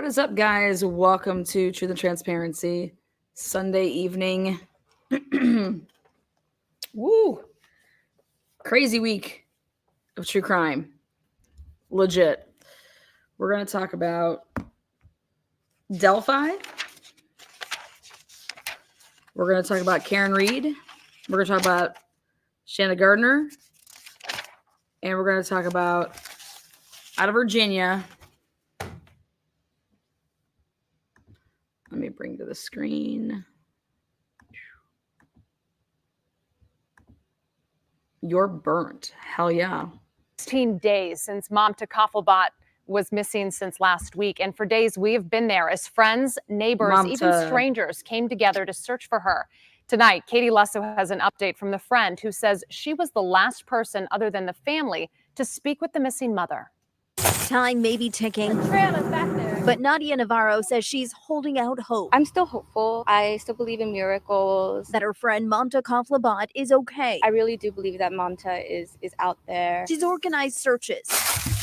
is up, guys? Welcome to Truth and Transparency Sunday evening. Woo! Crazy week of true crime. Legit. We're going to talk about Delphi. We're going to talk about Karen Reed. We're going to talk about Shanna Gardner. And we're going to talk about out of Virginia. Let me bring to the screen. You're burnt. Hell yeah. 16 days since Mom to Kaffelbot was missing since last week. And for days, we have been there as friends, neighbors, even strangers came together to search for her. Tonight, Katie Lesso has an update from the friend who says she was the last person other than the family to speak with the missing mother. Time may be ticking, but Nadia Navarro says she's holding out hope. I'm still hopeful. I still believe in miracles. That her friend Mamta Kaflabat is okay. I really do believe that Mamta is out there. She's organized searches,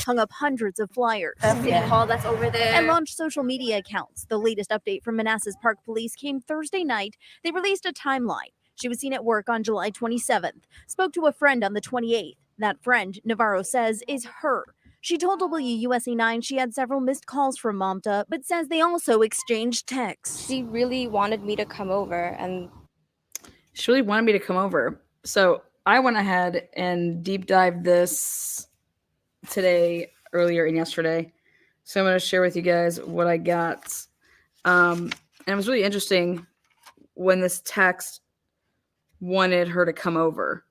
hung up hundreds of flyers, City Hall that's over there, and launched social media accounts. The latest update from Manassas Park Police came Thursday night. They released a timeline. She was seen at work on July 27th, spoke to a friend on the 28th. That friend, Navarro says, is her. She told WUSA 9 she had several missed calls from Mamta, but says they also exchanged texts. She really wanted me to come over, and she really wanted me to come over. So I went ahead and deep dived this today, earlier and yesterday. So I'm going to share with you guys what I got. And it was really interesting when this text wanted her to come over,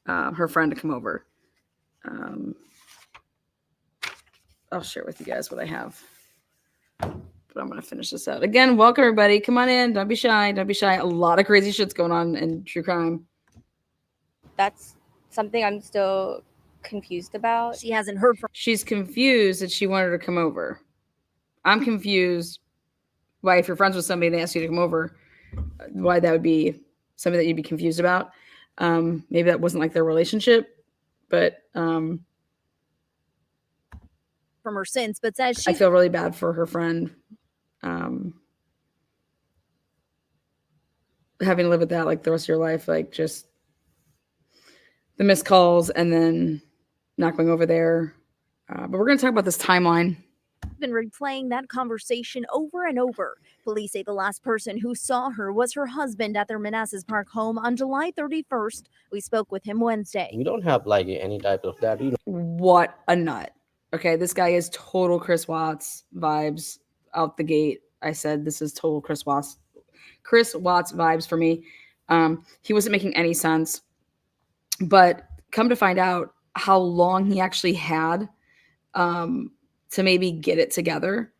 her friend to come over. I'll share with you guys what I have. But I'm going to finish this out. Again, welcome everybody. Come on in. Don't be shy. Don't be shy. A lot of crazy shit's going on in true crime. That's something I'm still confused about. She hasn't heard from. She's confused that she wanted her to come over. I'm confused why, if you're friends with somebody and they ask you to come over, why that would be something that you'd be confused about. Maybe that wasn't like their relationship, but from her since, but says I feel really bad for her friend having to live with that like the rest of your life, like just the missed calls and then not going over there. But we're going to talk about this timeline. Been replaying that conversation over and over. Police say the last person who saw her was her husband at their Manassas Park home on July 31st. We spoke with him Wednesday. We don't have like any type of that. What a nut. Okay, this guy is total Chris Watts vibes out the gate. I said this is total Chris Watts vibes for me. He wasn't making any sense. But come to find out how long he actually had to maybe get it together.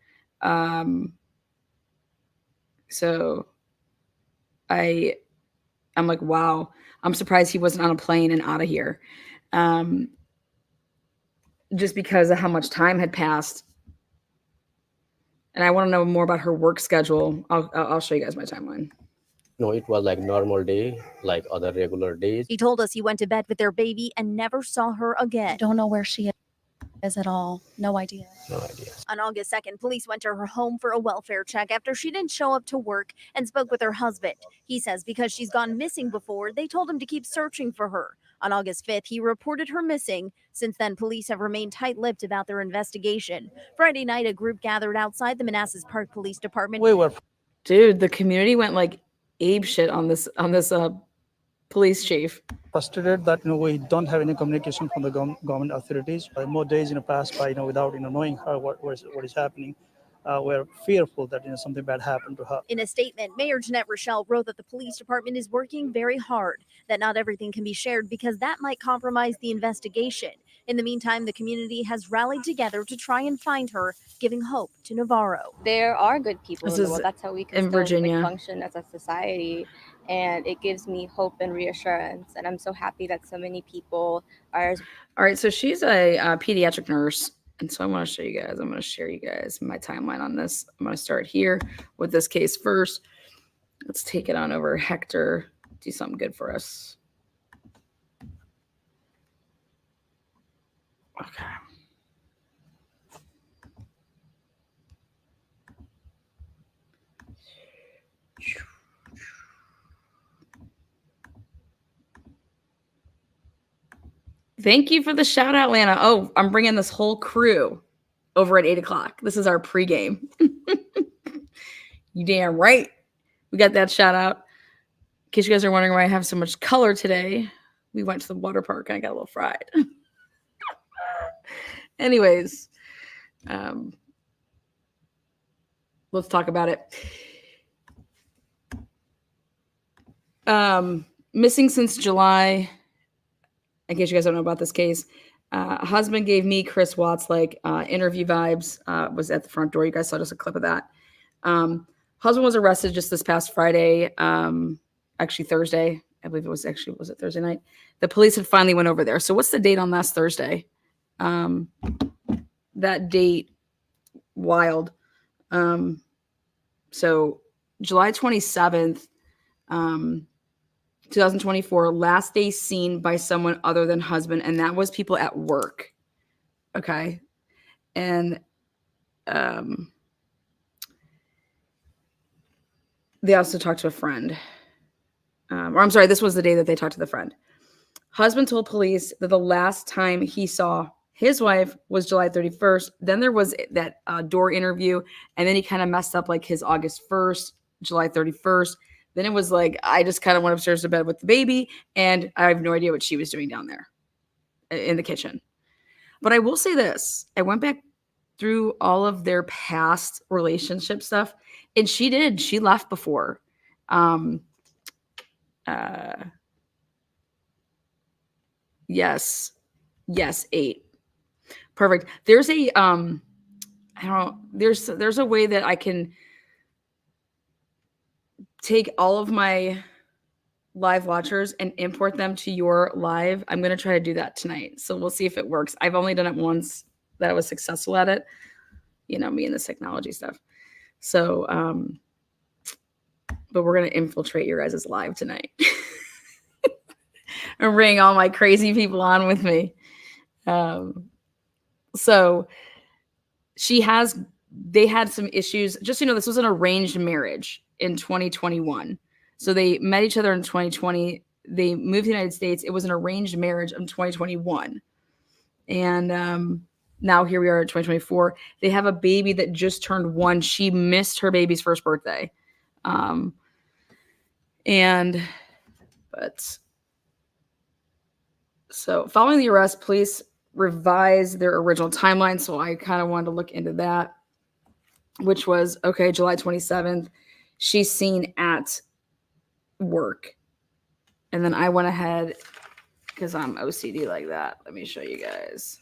So I'm like, wow. I'm surprised he wasn't on a plane and out of here. Just because of how much time had passed. And I want to know more about her work schedule. I'll show you guys my timeline. No, it was like normal day, like other regular days. He told us he went to bed with their baby and never saw her again. Don't know where she is at all. No idea. No idea. On August 2nd, police went to her home for a welfare check after she didn't show up to work and spoke with her husband. He says because she's gone missing before, they told him to keep searching for her. On August 5th, he reported her missing. Since then, police have remained tight-lipped about their investigation. Friday night, a group gathered outside the Manassas Park Police Department. Dude, the community went like ape shit on this police chief. Frustrated that we don't have any communication from the government authorities. More days passed by without knowing her what is happening. We're fearful that something bad happened to her. In a statement, Mayor Jeanette Rochelle wrote that the police department is working very hard, that not everything can be shared because that might compromise the investigation. In the meantime, the community has rallied together to try and find her, giving hope to Navarro. There are good people in the world. That's how we can still function as a society. And it gives me hope and reassurance. And I'm so happy that so many people are. All right, so she's a pediatric nurse. And so I want to show you guys, I'm going to share you guys my timeline on this. I'm going to start here with this case first. Let's take it on over. Hector, do something good for us. Okay. Thank you for the shout out, Lana. Oh, I'm bringing this whole crew over at 8 o'clock. This is our pregame. You damn right. We got that shout out. In case you guys are wondering why I have so much color today, we went to the water park and I got a little fried. Anyways, let's talk about it. Missing since July. In case you guys don't know about this case, husband gave me Chris Watts interview vibes. Was at the front door. You guys saw just a clip of that. Husband was arrested just this past Friday. Actually Thursday. I believe was it Thursday night? The police had finally went over there. So what's the date on last Thursday? That date, wild. So July 27th, 2024, last day seen by someone other than husband, and that was people at work. Okay. And they also talked to a friend. This was the day that they talked to the friend. Husband told police that the last time he saw his wife was July 31st. Then there was that door interview, and then he kind of messed up his August 1st, July 31st. Then it was I just kind of went upstairs to bed with the baby, and I have no idea what she was doing down there in the kitchen. But I will say this. I went back through all of their past relationship stuff, and she left before. Yes, 8. Perfect. There's a there's a way that I can take all of my live watchers and import them to your live. I'm going to try to do that tonight. So we'll see if it works. I've only done it once that I was successful at it. Me and this technology stuff. So, but we're going to infiltrate your guys' live tonight. And bring all my crazy people on with me. So they had some issues. Just this was an arranged marriage in 2021. So they met each other in 2020. They moved to the United States. It was an arranged marriage in 2021. And now here we are in 2024. They have a baby that just turned 1. She missed her baby's first birthday. So following the arrest, police revised their original timeline. So I kind of wanted to look into that, which was, okay, July 27th, she's seen at work. And then I went ahead, because I'm OCD like that. Let me show you guys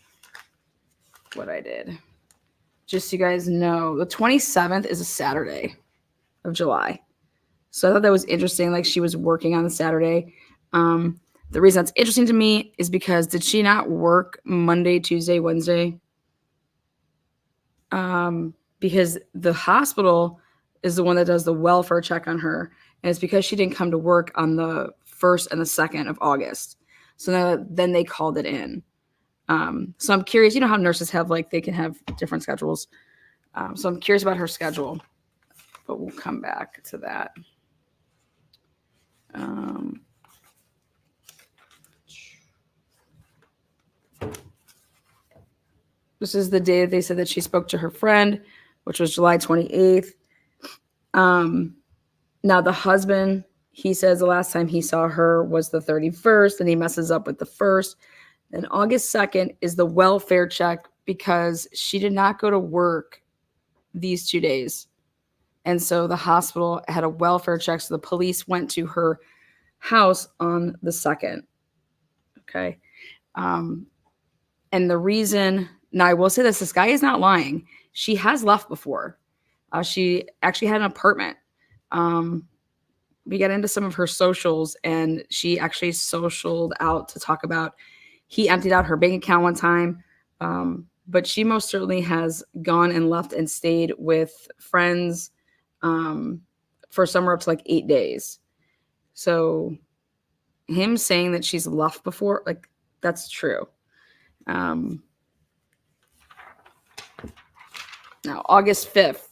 what I did. Just so you guys know, the 27th is a Saturday of July. So I thought that was interesting. She was working on the Saturday. The reason that's interesting to me is because did she not work Monday, Tuesday, Wednesday? Because the hospital is the one that does the welfare check on her. And it's because she didn't come to work on the 1st and the 2nd of August. So then they called it in. So I'm curious, how nurses have they can have different schedules. So I'm curious about her schedule, but we'll come back to that. This is the day that they said that she spoke to her friend, which was July 28th. Now the husband, he says the last time he saw her was the 31st, and he messes up with the 1st. Then August 2nd is the welfare check because she did not go to work these 2 days. And so the hospital had a welfare check. So the police went to her house on the 2nd. Okay. And the reason, now I will say this guy is not lying. She has left before. She actually had an apartment. We got into some of her socials, and she actually socialed out to talk about, he emptied out her bank account one time. But she most certainly has gone and left and stayed with friends for somewhere up to 8 days. So him saying that she's left before, that's true. Now, August 5th.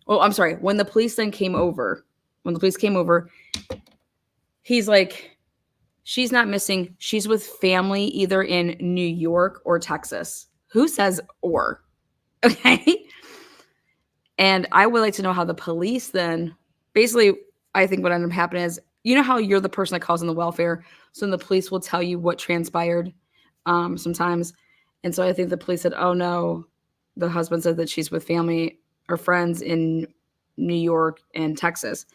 Oh, I'm sorry. When the police then came over, when the police came over, he's like, she's not missing. She's with family either in New York or Texas. Who says or? Okay. And I would like to know how the police then, basically, I think what ended up happening is, you know how you're the person that calls in the welfare, so then the police will tell you what transpired sometimes. And so I think the police said, oh no, the husband said that she's with family or friends in New York and Texas.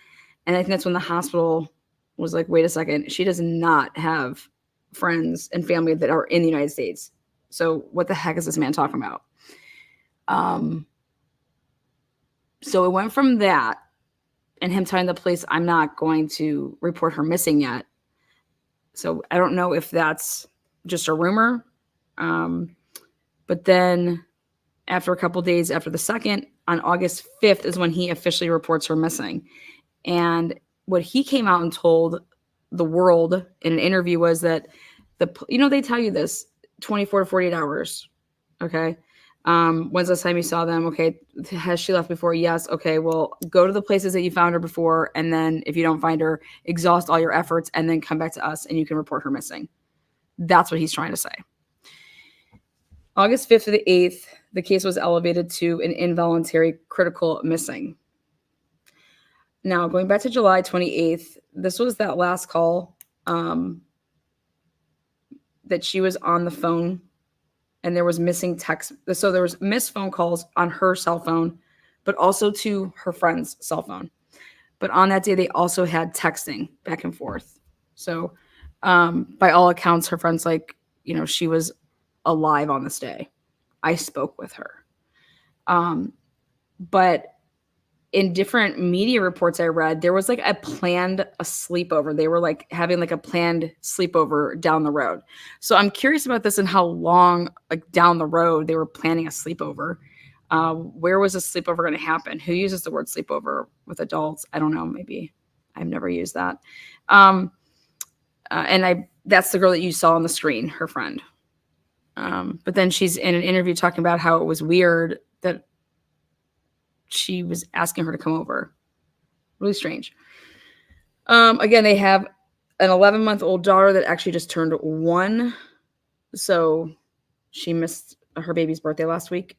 And I think that's when the hospital was like, wait a second, she does not have friends and family that are in the United States. So what the heck is this man talking about? So it went from that and him telling the police, I'm not going to report her missing yet. So I don't know if that's just a rumor. But then after a couple days after the second, on August 5th is when he officially reports her missing. And what he came out and told the world in an interview was that they tell you this 24 to 48 hours. Okay. When's the last time you saw them? Okay. Has she left before? Yes. Okay. Well, go to the places that you found her before. And then if you don't find her, exhaust all your efforts and then come back to us and you can report her missing. That's what he's trying to say. August 5th to the 8th, the case was elevated to an involuntary critical missing. Now, going back to July 28th, this was that last call that she was on the phone and there was missing text. So there was missed phone calls on her cell phone, but also to her friend's cell phone. But on that day, they also had texting back and forth. So by all accounts, her friend's like, she was alive on this day. I spoke with her. But in different media reports I read, there was like a sleepover. They were like having like a planned sleepover down the road. So I'm curious about this and how long like down the road they were planning a sleepover. Where was a sleepover going to happen? Who uses the word sleepover with adults? I don't know. Maybe I've never used that. That's the girl that you saw on the screen, her friend. But then she's in an interview talking about how it was weird that she was asking her to come over. Really strange. Again, they have an 11-month-old daughter that actually just turned 1. So she missed her baby's birthday last week.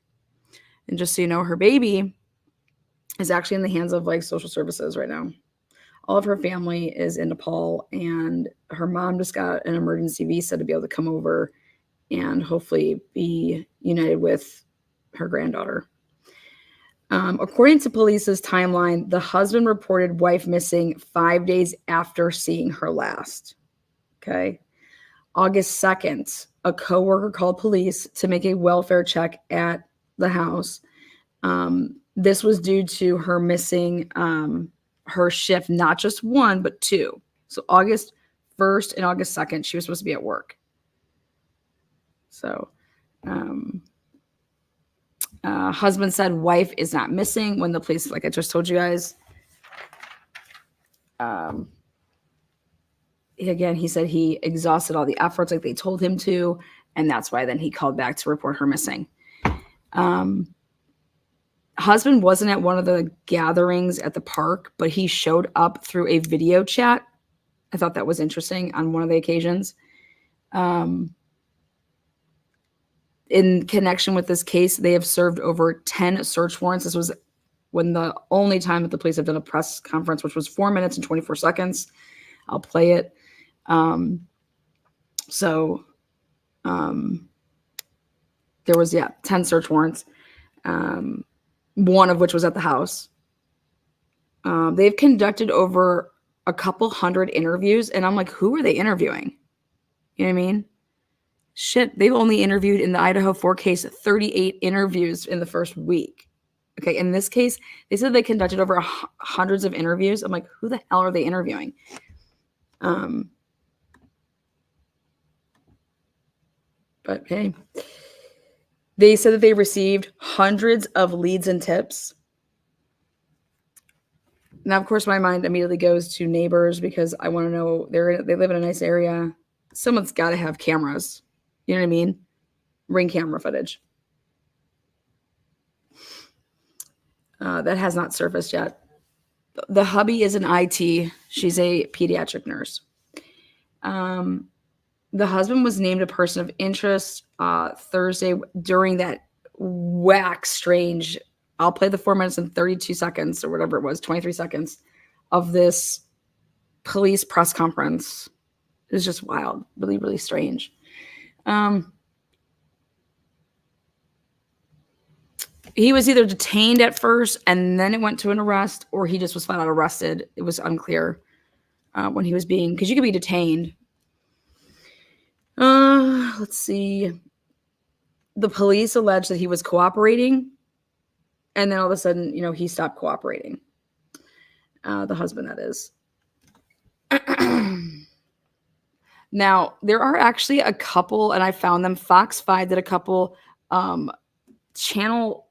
And just so you know, her baby is actually in the hands of like social services right now. All of her family is in Nepal, and her mom just got an emergency visa to be able to come over and hopefully be united with her granddaughter. According to police's timeline, the husband reported wife missing 5 days after seeing her last. Okay. August 2nd, a coworker called police to make a welfare check at the house. This was due to her missing her shift, not just 1, but 2. So August 1st and August 2nd, she was supposed to be at work. So, husband said wife is not missing when the police, like I just told you guys. Again, he said he exhausted all the efforts like they told him to, and that's why then he called back to report her missing. Husband wasn't at one of the gatherings at the park, but he showed up through a video chat. I thought that was interesting on one of the occasions. In connection with this case, they have served over 10 search warrants. This was when the only time that the police have done a press conference, which was 4 minutes and 24 seconds. I'll play it. There was, 10 search warrants, one of which was at the house. They've conducted over a couple hundred interviews, and I'm like, who are they interviewing? You know what I mean? Shit, they've only interviewed in the Idaho 4 case 38 interviews in the first week. Okay, in this case, they said they conducted over hundreds of interviews. I'm like, who the hell are they interviewing? But hey, they said that they received hundreds of leads and tips. Now, of course, my mind immediately goes to neighbors because I want to know they live in a nice area. Someone's got to have cameras. You know what I mean? Ring camera footage. That has not surfaced yet. The hubby is an IT. She's a pediatric nurse. The husband was named a person of interest Thursday during that whack strange. I'll play the 4 minutes and 32 seconds or whatever it was, 23 seconds of this police press conference. It was just wild, really, really strange. He was either detained at first and then it went to an arrest, or he just was flat out arrested. It was unclear when he was being, because you could be detained. Let's see. The police alleged that he was cooperating, and then all of a sudden, he stopped cooperating. The husband, that is. Now, there are actually a couple, and I found them. Fox 5 did a couple. Channel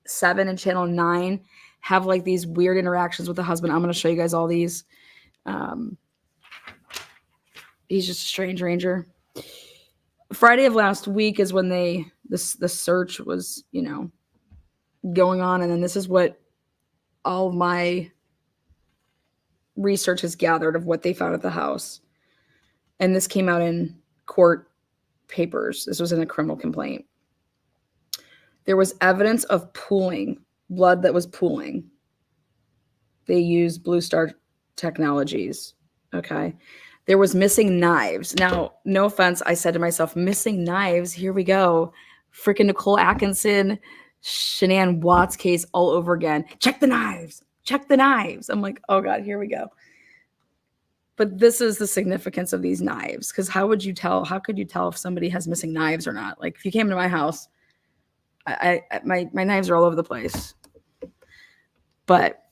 7 and Channel 9 have like these weird interactions with the husband. I'm going to show you guys all these. He's just a strange ranger. Friday of last week is when the search was, going on. And then this is what all of my research has gathered of what they found at the house. And this came out in court papers. This was in a criminal complaint. There was evidence of pooling, blood that was pooling. They used Blue Star technologies. Okay. There was missing knives. Now, no offense, I said to myself, missing knives, here we go. Freaking Nicole Atkinson, Shanann Watts case all over again. Check the knives. Check the knives. I'm like, oh God, here we go. But this is the significance of these knives. Because how could you tell if somebody has missing knives or not? Like if you came to my house, my knives are all over the place. But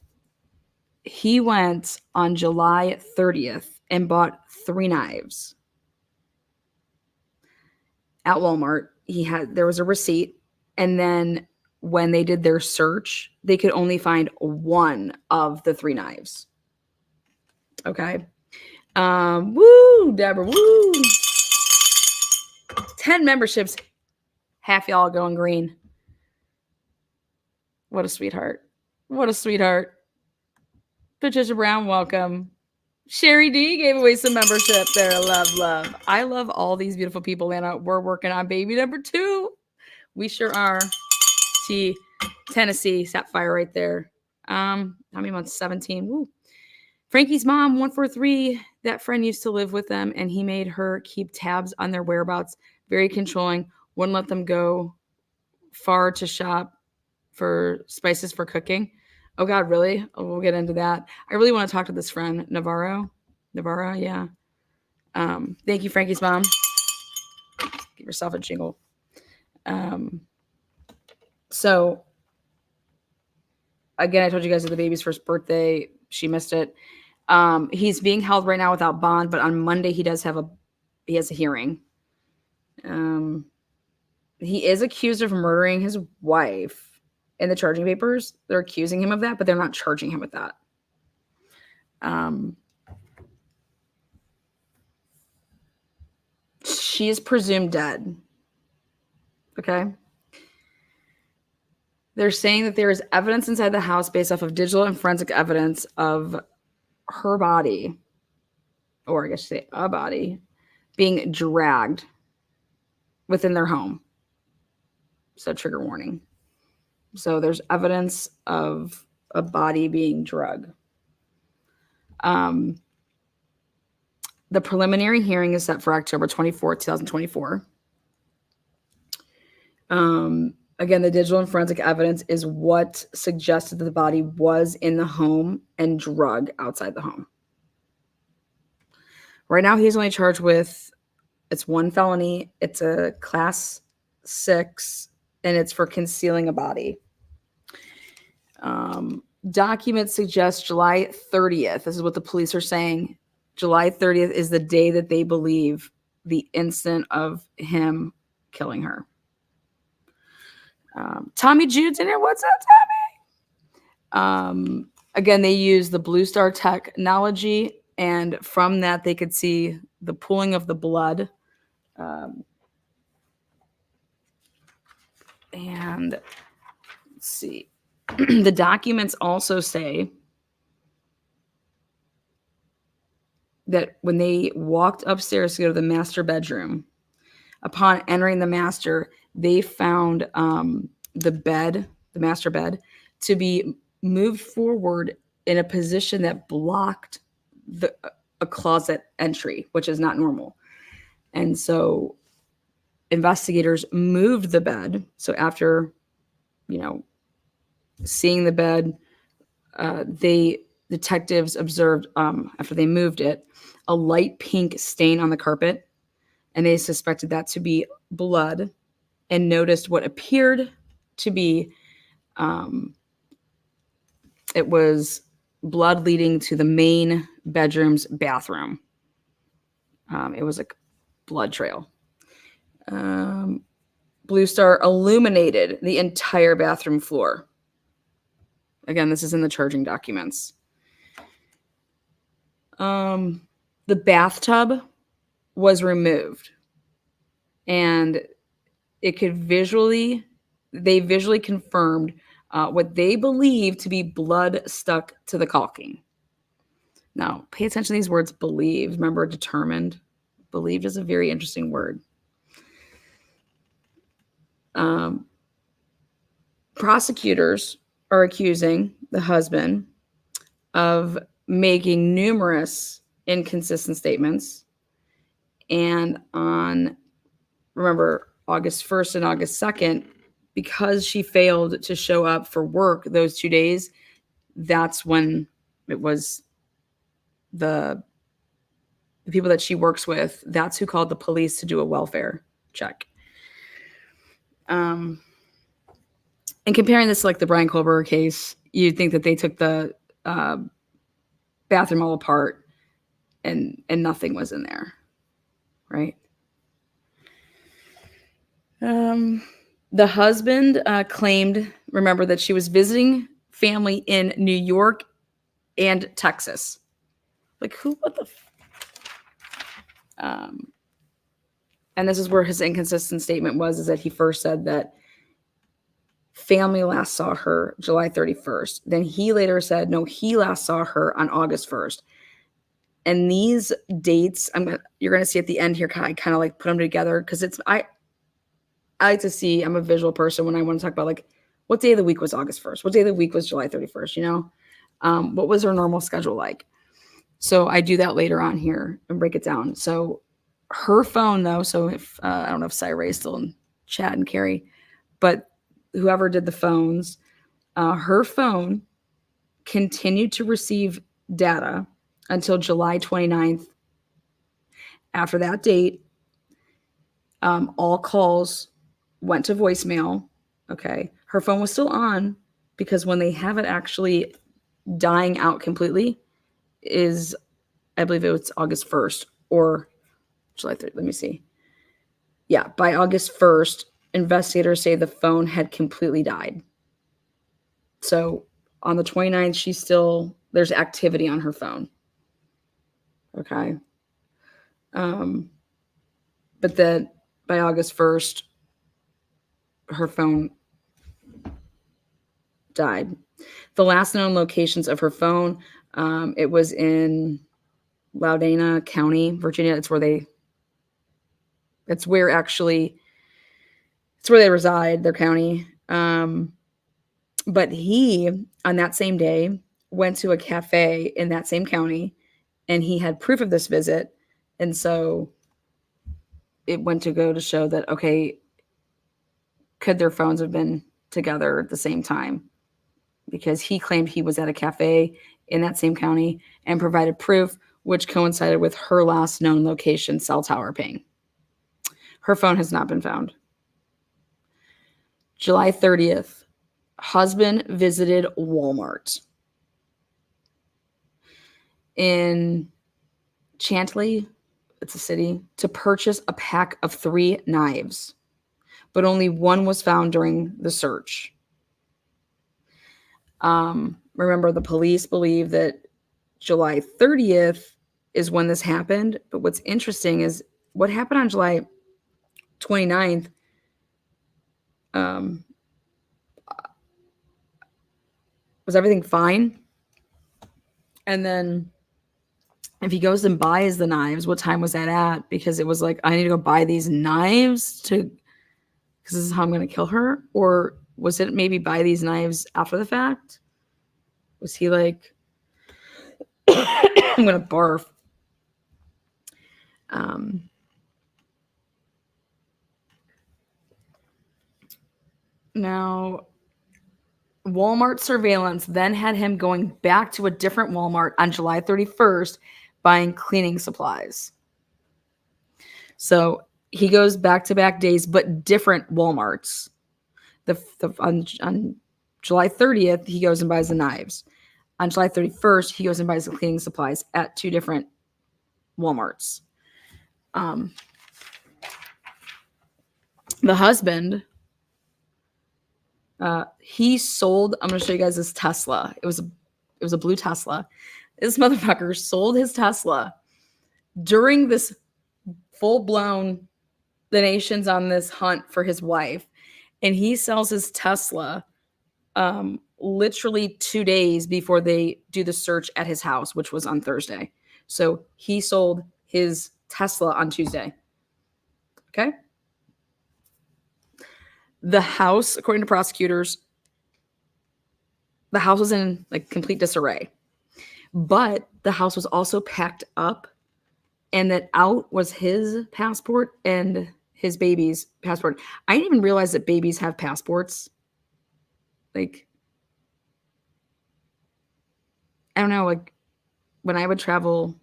he went on July 30th and bought 3 knives at Walmart. There was a receipt. And then when they did their search, they could only find 1 of the 3 knives. Okay. Woo, Deborah, woo. 10 memberships. Half y'all going green. What a sweetheart. What a sweetheart. Patricia Brown, welcome. Sherry D gave away some membership there. Love. I love all these beautiful people, Lana. We're working on baby number 2. We sure are. Tennessee, Sapphire right there. How many months? 17. Woo. Frankie's mom, 143. That friend used to live with them, and he made her keep tabs on their whereabouts. Very controlling. Wouldn't let them go far to shop for spices for cooking. Oh God, really? Oh, we'll get into that. I really want to talk to this friend, Navarro, yeah. Thank you, Frankie's mom. Give yourself a jingle. So, again, I told you guys of the baby's first birthday. She missed it. He's being held right now without bond, but on Monday he has a hearing. He is accused of murdering his wife. In the charging papers, they're accusing him of that, but they're not charging him with that. She is presumed dead. Okay. They're saying that there is evidence inside the house based off of digital and forensic evidence of her body, or I guess say a body, being dragged within their home. So trigger warning. So there's evidence of a body being drugged. The preliminary hearing is set for October 24th, 2024. Again, the digital and forensic evidence is what suggested that the body was in the home and drugged outside the home. Right now, he's only charged with, it's 1 felony. It's a class 6, and it's for concealing a body. Documents suggest July 30th. This is what the police are saying. July 30th is the day that they believe the instant of him killing her. Tommy Jude's in here. What's up, Tommy? Again, they use the Blue Star technology, and from that they could see the pooling of the blood. And let's see. The documents also say that when they walked upstairs to go to the master bedroom, upon entering the master, they found the master bed, to be moved forward in a position that blocked a closet entry, which is not normal. And so investigators moved the bed. So after, seeing the bed, detectives observed, after they moved it, a light pink stain on the carpet, and they suspected that to be blood, and noticed what appeared to be, it was blood leading to the main bedroom's bathroom. It was like blood trail. Blue Star illuminated the entire bathroom floor. Again, this is in the charging documents. The bathtub was removed, and they visually confirmed what they believed to be blood stuck to the caulking. Now, pay attention to these words: believed. Remember, determined. Believed is a very interesting word. Prosecutors are accusing the husband of making numerous inconsistent statements. And on, remember, August 1st and August 2nd, because she failed to show up for work those 2 days, that's when it was the people that she works with, that's who called the police to do a welfare check. And comparing this to like the Brian Colbert case, you'd think that they took the bathroom all apart and nothing was in there, right? The husband claimed, remember, that she was visiting family in New York and Texas. Like, what the and this is where his inconsistent statement was, is that he first said that family last saw her July 31st. Then he later said, no, he last saw her on August 1st. And these dates, you're going to see at the end here, I kind of like put them together because I like to see, I'm a visual person when I want to talk about like what day of the week was August 1st? What day of the week was July 31st? What was her normal schedule like? So I do that later on here and break it down. So her phone, though, so if I don't know if Cyree is still in chat and Carrie, but whoever did the phones, her phone continued to receive data until July 29th. After that date, all calls went to voicemail. Okay. Her phone was still on because when they have it actually dying out completely is, I believe it was August 1st or July 3rd. Let me see. Yeah, by August 1st, investigators say the phone had completely died. So on the 29th, there's activity on her phone. Okay. But then by August 1st, her phone died. The last known locations of her phone, it was in Loudouna County, Virginia. It's where they reside, their county. But he, on that same day, went to a cafe in that same county, and he had proof of this visit. And so it went to go to show that, okay, could their phones have been together at the same time? Because he claimed he was at a cafe in that same county and provided proof, which coincided with her last known location, cell tower ping. Her phone has not been found. July 30th, husband visited Walmart in Chantilly, it's a city, to purchase a pack of 3 knives, but only one was found during the search. Remember, the police believe that July 30th is when this happened, but what's interesting is what happened on July 29th. Was everything fine? And then if he goes and buys the knives, what time was that at? Because it was like, I need to go buy these knives because this is how I'm going to kill her. Or was it maybe buy these knives after the fact? Was he like, I'm going to barf. Now, Walmart surveillance then had him going back to a different Walmart on July 31st buying cleaning supplies. So he goes back-to-back days, but different Walmarts. On July 30th, he goes and buys the knives. On July 31st, he goes and buys the cleaning supplies at two different Walmarts. The husband, he sold, I'm going to show you guys this Tesla. It was a blue Tesla. This motherfucker sold his Tesla during this full-blown, the nation's on this hunt for his wife. And he sells his Tesla literally 2 days before they do the search at his house, which was on Thursday. So he sold his Tesla on Tuesday. Okay. The house, according to prosecutors, the house was in like complete disarray. But the house was also packed up, and that out was his passport and his baby's passport. I didn't even realize that babies have passports. Like, I don't know, like when I would travel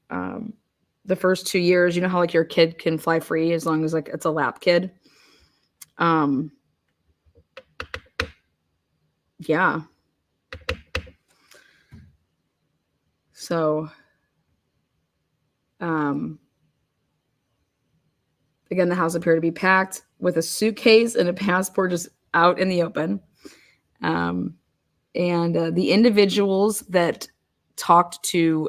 the first 2 years, you know how like your kid can fly free as long as like it's a lap kid. Yeah. So, again, the house appeared to be packed with a suitcase and a passport just out in the open. And the individuals that talked to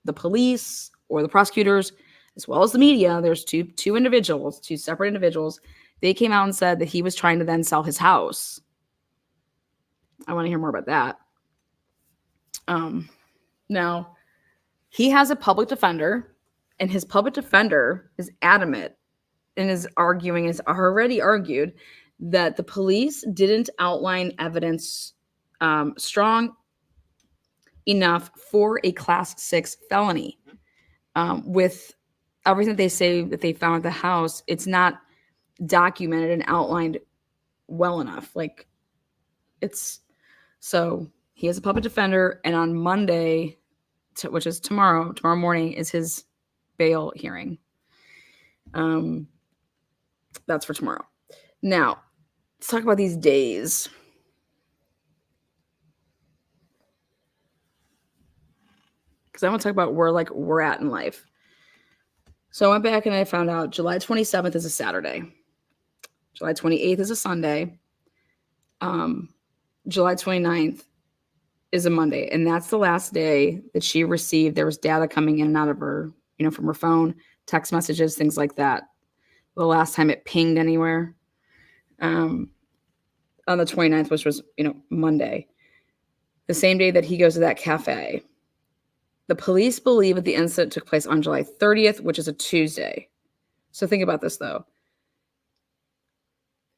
the police or the prosecutors, as well as the media, there's two separate individuals. They came out and said that he was trying to then sell his house. I want to hear more about that. Now, he has a public defender, and his public defender is adamant and is already argued that the police didn't outline evidence strong enough for a class 6 felony. With everything that they say that they found at the house, it's not documented and outlined well enough. So he has a public defender, and on Monday, which is tomorrow morning, is his bail hearing. That's for tomorrow. Now, let's talk about these days. Because I want to talk about where we're at in life. So I went back and I found out July 27th is a Saturday. July 28th is a Sunday. July 29th is a Monday. And that's the last day that she received. There was data coming in and out of her, from her phone, text messages, things like that. The last time it pinged anywhere. On the 29th, which was, Monday. The same day that he goes to that cafe. The police believe that the incident took place on July 30th, which is a Tuesday. So think about this, though.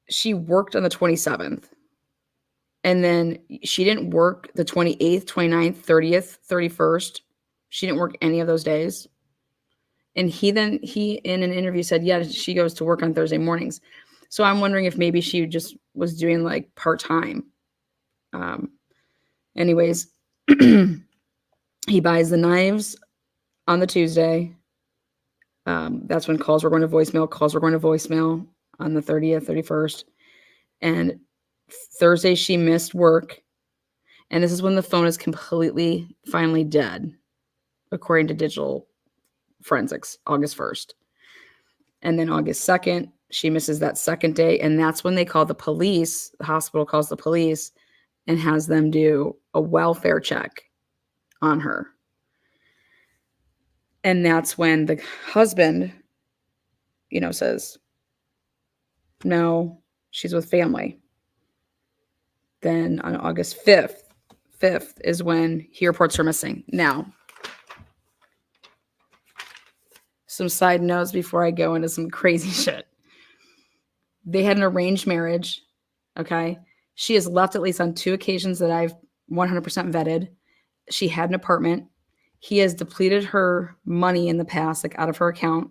She worked on the 27th. And then she didn't work the 28th, 29th, 30th, 31st. She didn't work any of those days. And he in an interview said, yeah, she goes to work on Thursday mornings. So I'm wondering if maybe she just was doing like part-time. Anyways, he buys the knives on the Tuesday. That's when calls were going to voicemail on the 30th, 31st. And Thursday, she missed work. And this is when the phone is completely, finally dead, according to digital forensics, August 1st. And then August 2nd, she misses that second day. And that's when they call the police. The hospital calls the police and has them do a welfare check on her. And that's when the husband, says, no, she's with family. Then on August 5th is when he reports her missing. Now, some side notes before I go into some crazy shit. They had an arranged marriage. Okay. She has left at least on 2 occasions that I've 100% vetted. She had an apartment. He has depleted her money in the past, like out of her account.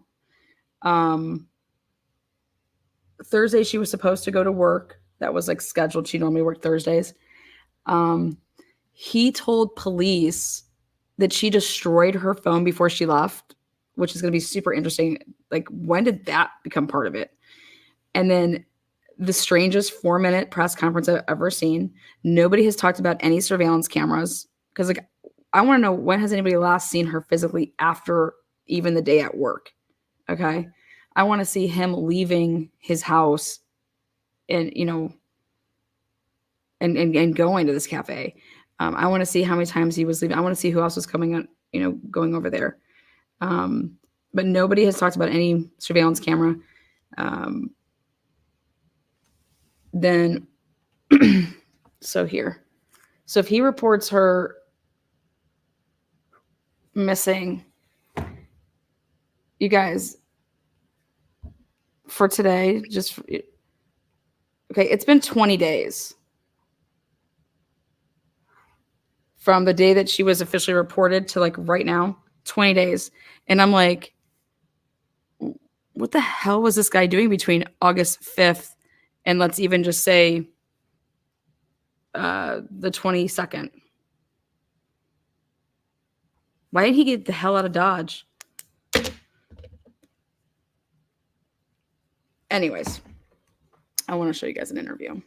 Thursday, she was supposed to go to work. That was like scheduled. She normally worked Thursdays. He told police that she destroyed her phone before she left, which is going to be super interesting. Like, when did that become part of it? And then the strangest 4-minute press conference I've ever seen. Nobody has talked about any surveillance cameras because, like, I want to know, when has anybody last seen her physically after even the day at work? Okay. I want to see him leaving his house and, you know, and going to this cafe. I want to see how many times he was leaving. I want to see who else was coming on, you know, going over there. But nobody has talked about any surveillance camera. Then, so here. So if he reports her missing, you guys, for today, just, okay, it's been 20 days from the day that she was officially reported to like right now, 20 days. And I'm like, what the hell was this guy doing between August 5th and let's even just say the 22nd? Why didn't he get the hell out of Dodge? Anyways, I want to show you guys an interview.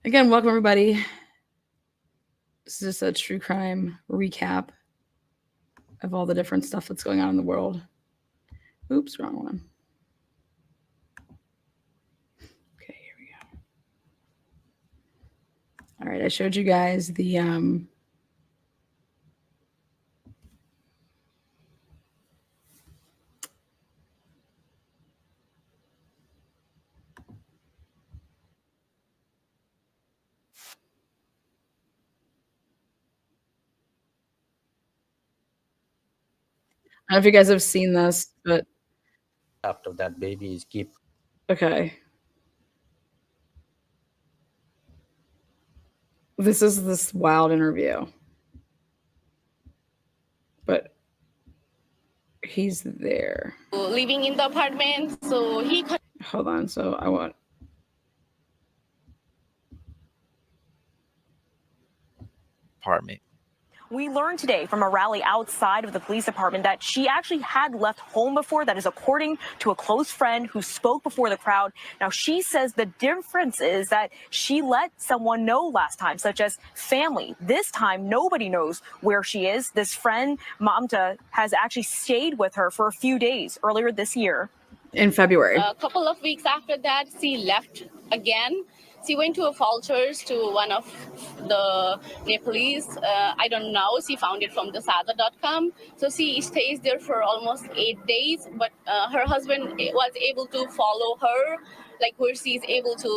Again, welcome everybody. This is just a true crime recap of all the different stuff that's going on in the world. Oops, wrong one. Okay, here we go. All right, I showed you guys the I don't know if you guys have seen this, but After that, baby is keep. okay. This is this wild interview. But he's there. Living in the apartment, so he Hold on, so I want apartment. We learned today from a rally outside of the police department that she actually had left home before. That is according to a close friend who spoke before the crowd. Now, she says the difference is that she let someone know last time, such as family. This time, nobody knows where she is. This friend, Mamta, has actually stayed with her for a few days earlier this year. in February. a couple of weeks after that, she left again. She went to a Falters to one of the Nepalese. I don't know. She found it from the sada.com. So she stays there for almost 8 days. But her husband was able to follow her, like where she's able to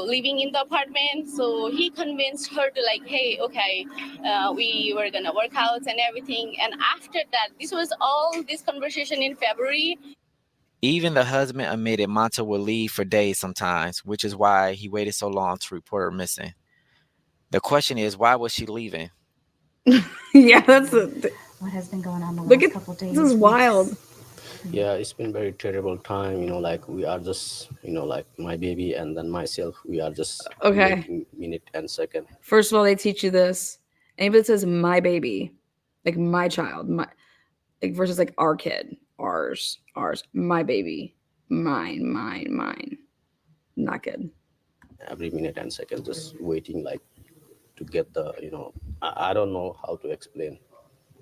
living in the apartment. So he convinced her to like, hey, okay, we were gonna work out and everything. And after that, this conversation in February. Even the husband admitted Manta would leave for days sometimes, which is why he waited so long to report her missing. The question is, why was she leaving? Yeah, that's What has been going on the look last at couple days? this is wild. Yeah, it's been very terrible time. You know, like we are just, you know, like my baby and then myself. We are just Okay. making minute and second. First of all, they teach you this. Anybody that says my baby, like my child, my like versus like our kid, ours, my baby, mine. Not good. Every minute and second, just waiting like to get the, you know, I don't know how to explain.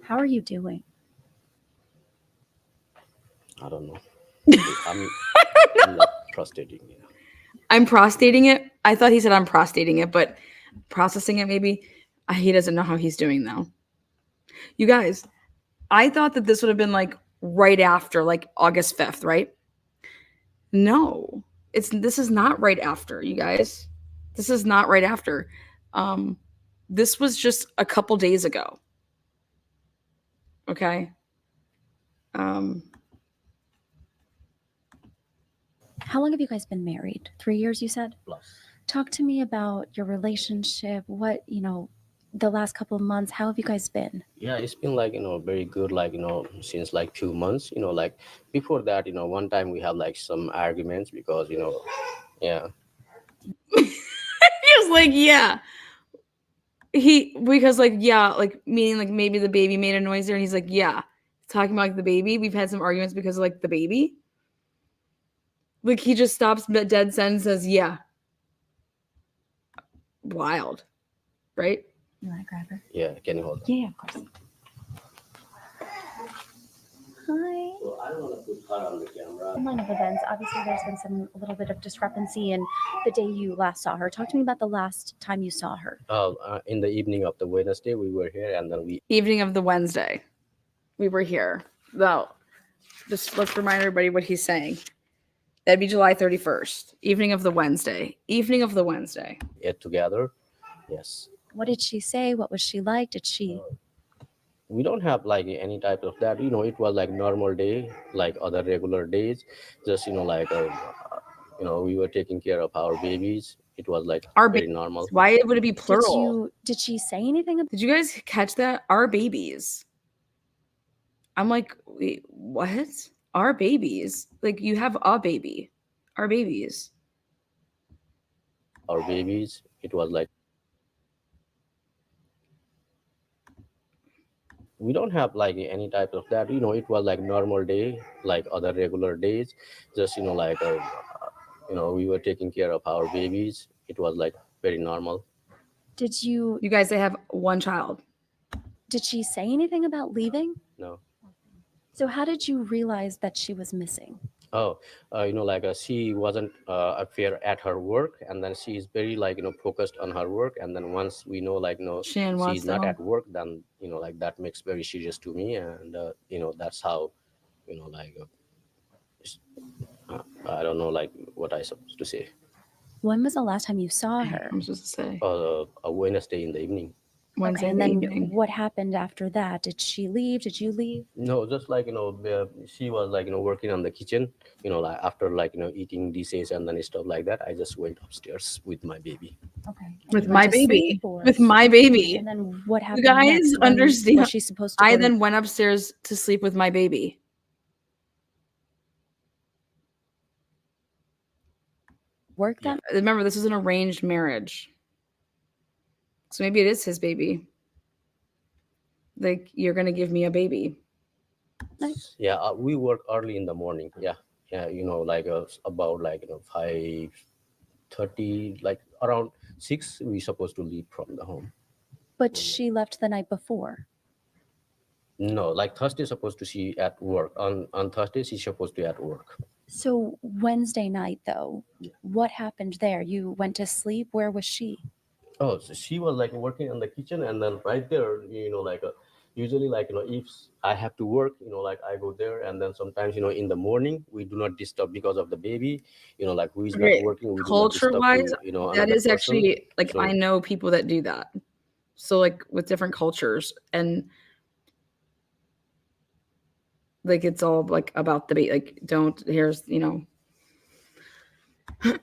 How are you doing? I don't know. I'm not prostrating. You know. I'm prostating it. I thought he said I'm prostating it, but processing it maybe. He doesn't know how he's doing though. You guys, I thought that this would have been like right after, like August 5th, right? No, this is not right after, you guys. This is not right after. This was just a couple days ago. Okay. How long have you guys been married? 3 years, you said? Plus. Talk to me about your relationship. What, the last couple of months, how have you guys been? Yeah, it's been like, very good, like, since like 2 months, like before that, one time we have like some arguments because, yeah. He was like, yeah. Because like, yeah, like meaning like maybe the baby made a noise there, and he's like, yeah. Talking about like the baby. We've had some arguments because of like the baby. Like he just stops dead sentence and says, yeah. Wild. Right? You want to grab her? Yeah, can you hold on? Yeah, of course. Hi. So I don't want to put her on the camera. Line of events. Obviously, there's been a little bit of discrepancy in the day you last saw her. Talk to me about the last time you saw her. In the evening of the Wednesday, we were here, and then evening of the Wednesday, we were here. Though, just let's remind everybody what he's saying. That'd be July 31st, evening of the Wednesday. Evening of the Wednesday. ate together. Yes. What did she say? What was she like? Did she? We don't have like any type of that. It was like normal day, like other regular days. Just like we were taking care of our babies. It was like our very normal. Why would it be plural? Did she say anything? Did you guys catch that? Our babies. I'm like, wait, what? Our babies? Like you have a baby. Our babies. Our babies. It was like. We don't have like any type of that. It was like normal day, like other regular days. Just like we were taking care of our babies. It was like very normal. Did you guys, they have one child. Did she say anything about leaving? No. So how did you realize that she was missing? She wasn't fair at her work, and then she is very focused on her work, and then once we know she's not at work, then that makes very serious to me, and that's how I don't know what I supposed to say. When was the last time you saw her? I'm supposed to say a Wednesday in the evening. Wednesday, and then what happened after that? Did she leave? Did you leave? No, just she was working on the kitchen, after eating dishes and then stuff like that. I just went upstairs with my baby. Okay. With my baby. With my baby. And then what happened? You guys next? understand? Was she supposed to? I then went upstairs to sleep with my baby. Work then? Remember, this is an arranged marriage. So maybe it is his baby. Like, you're going to give me a baby. Nice. Yeah, we work early in the morning. Yeah. Yeah, about 5:30, around 6, we supposed to leave from the home. But she left the night before. No, Thursday supposed to she at work. On Thursday, she's supposed to be at work. So Wednesday night, though, what happened there? You went to sleep. Where was she? Oh, so she was working in the kitchen, and then right there, usually if I have to work, I go there, and then sometimes in the morning we do not disturb because of the baby, who is not working. We culture-wise, that is person. Actually so, I know people that do that. So with different cultures, and it's all about the baby. Here's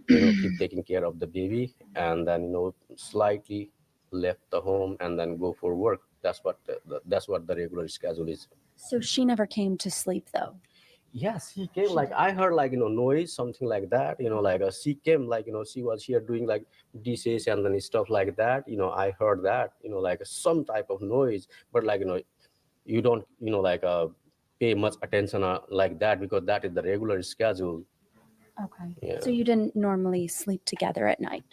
keep taking care of the baby, and then slightly left the home and then go for work. That's what the regular schedule is. So she never came to sleep though. Yes, he came. I heard noise, something like that. She came. She was here doing dishes and then stuff like that. I heard that. Some type of noise, but you don't pay much attention like that because that is the regular schedule. Okay. Yeah. So you didn't normally sleep together at night?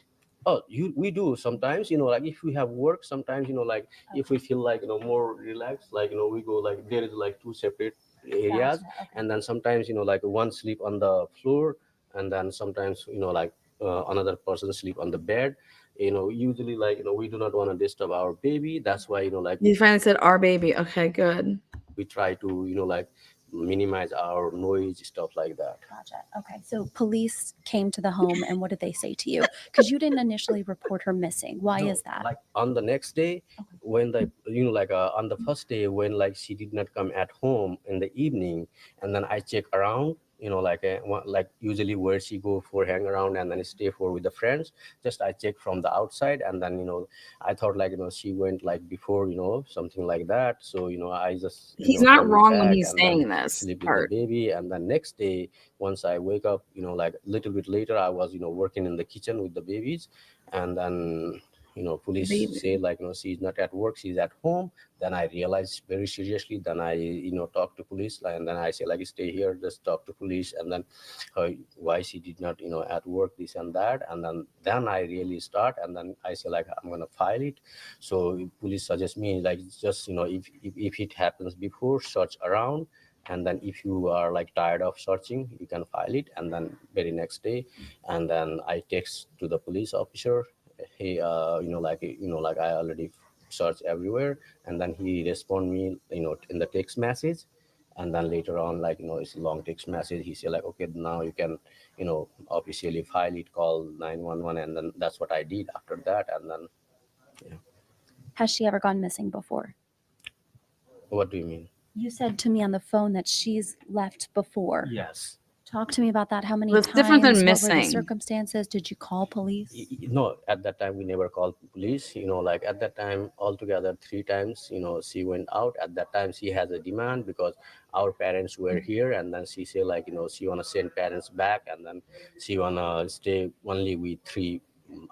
Oh, we do sometimes, if we have work, sometimes, if we feel more relaxed, we go there is 2 separate areas. Gotcha. Okay. And then sometimes, one sleep on the floor, and then sometimes, another person sleep on the bed. Usually we do not want to disturb our baby. That's why, you finally said our baby. Okay, good. We try to, minimize our noise, stuff like that. Gotcha. Okay. So police came to the home, and what did they say to you? Because you didn't initially report her missing. Why is that? Like on the next day, when on the first day when like she did not come at home in the evening, and then I check around, like usually where she go for hang around and then stay for with the friends. Just I check from the outside, and then I thought like she went like before something like that. So I just he's not came wrong when back he's and then saying this sleep with part. the baby. And then next day, once I wake up, like a little bit later, I was working in the kitchen with the babies, and then police say like she's not at work, she's at home. Then I realized very seriously. Then I talk to police, and then I say like stay here, just talk to police. And then why she did not at work, this and that. And then I really start, and then I say like I'm gonna file it. So police suggest me like just if it happens before, search around. And then if you are like tired of searching, you can file it. And then very next day, and then I text to the police officer, hey, like I already searched everywhere. And then he respond me in the text message. And then later on, like it's a long text message, he said like okay, now you can officially file it, call 911. And then that's what I did after that. And then Has she ever gone missing before? What do you mean? You said to me on the phone that she's left before. Yes. Talk to me about that. How many Well, it's times? different than What were missing. the circumstances? Did you call police? No, at that time we never called police. Like at that time altogether 3 times she went out. At that time she has a demand because our parents were here, and then she said like she wanna send parents back, and then she wanna stay only with 3,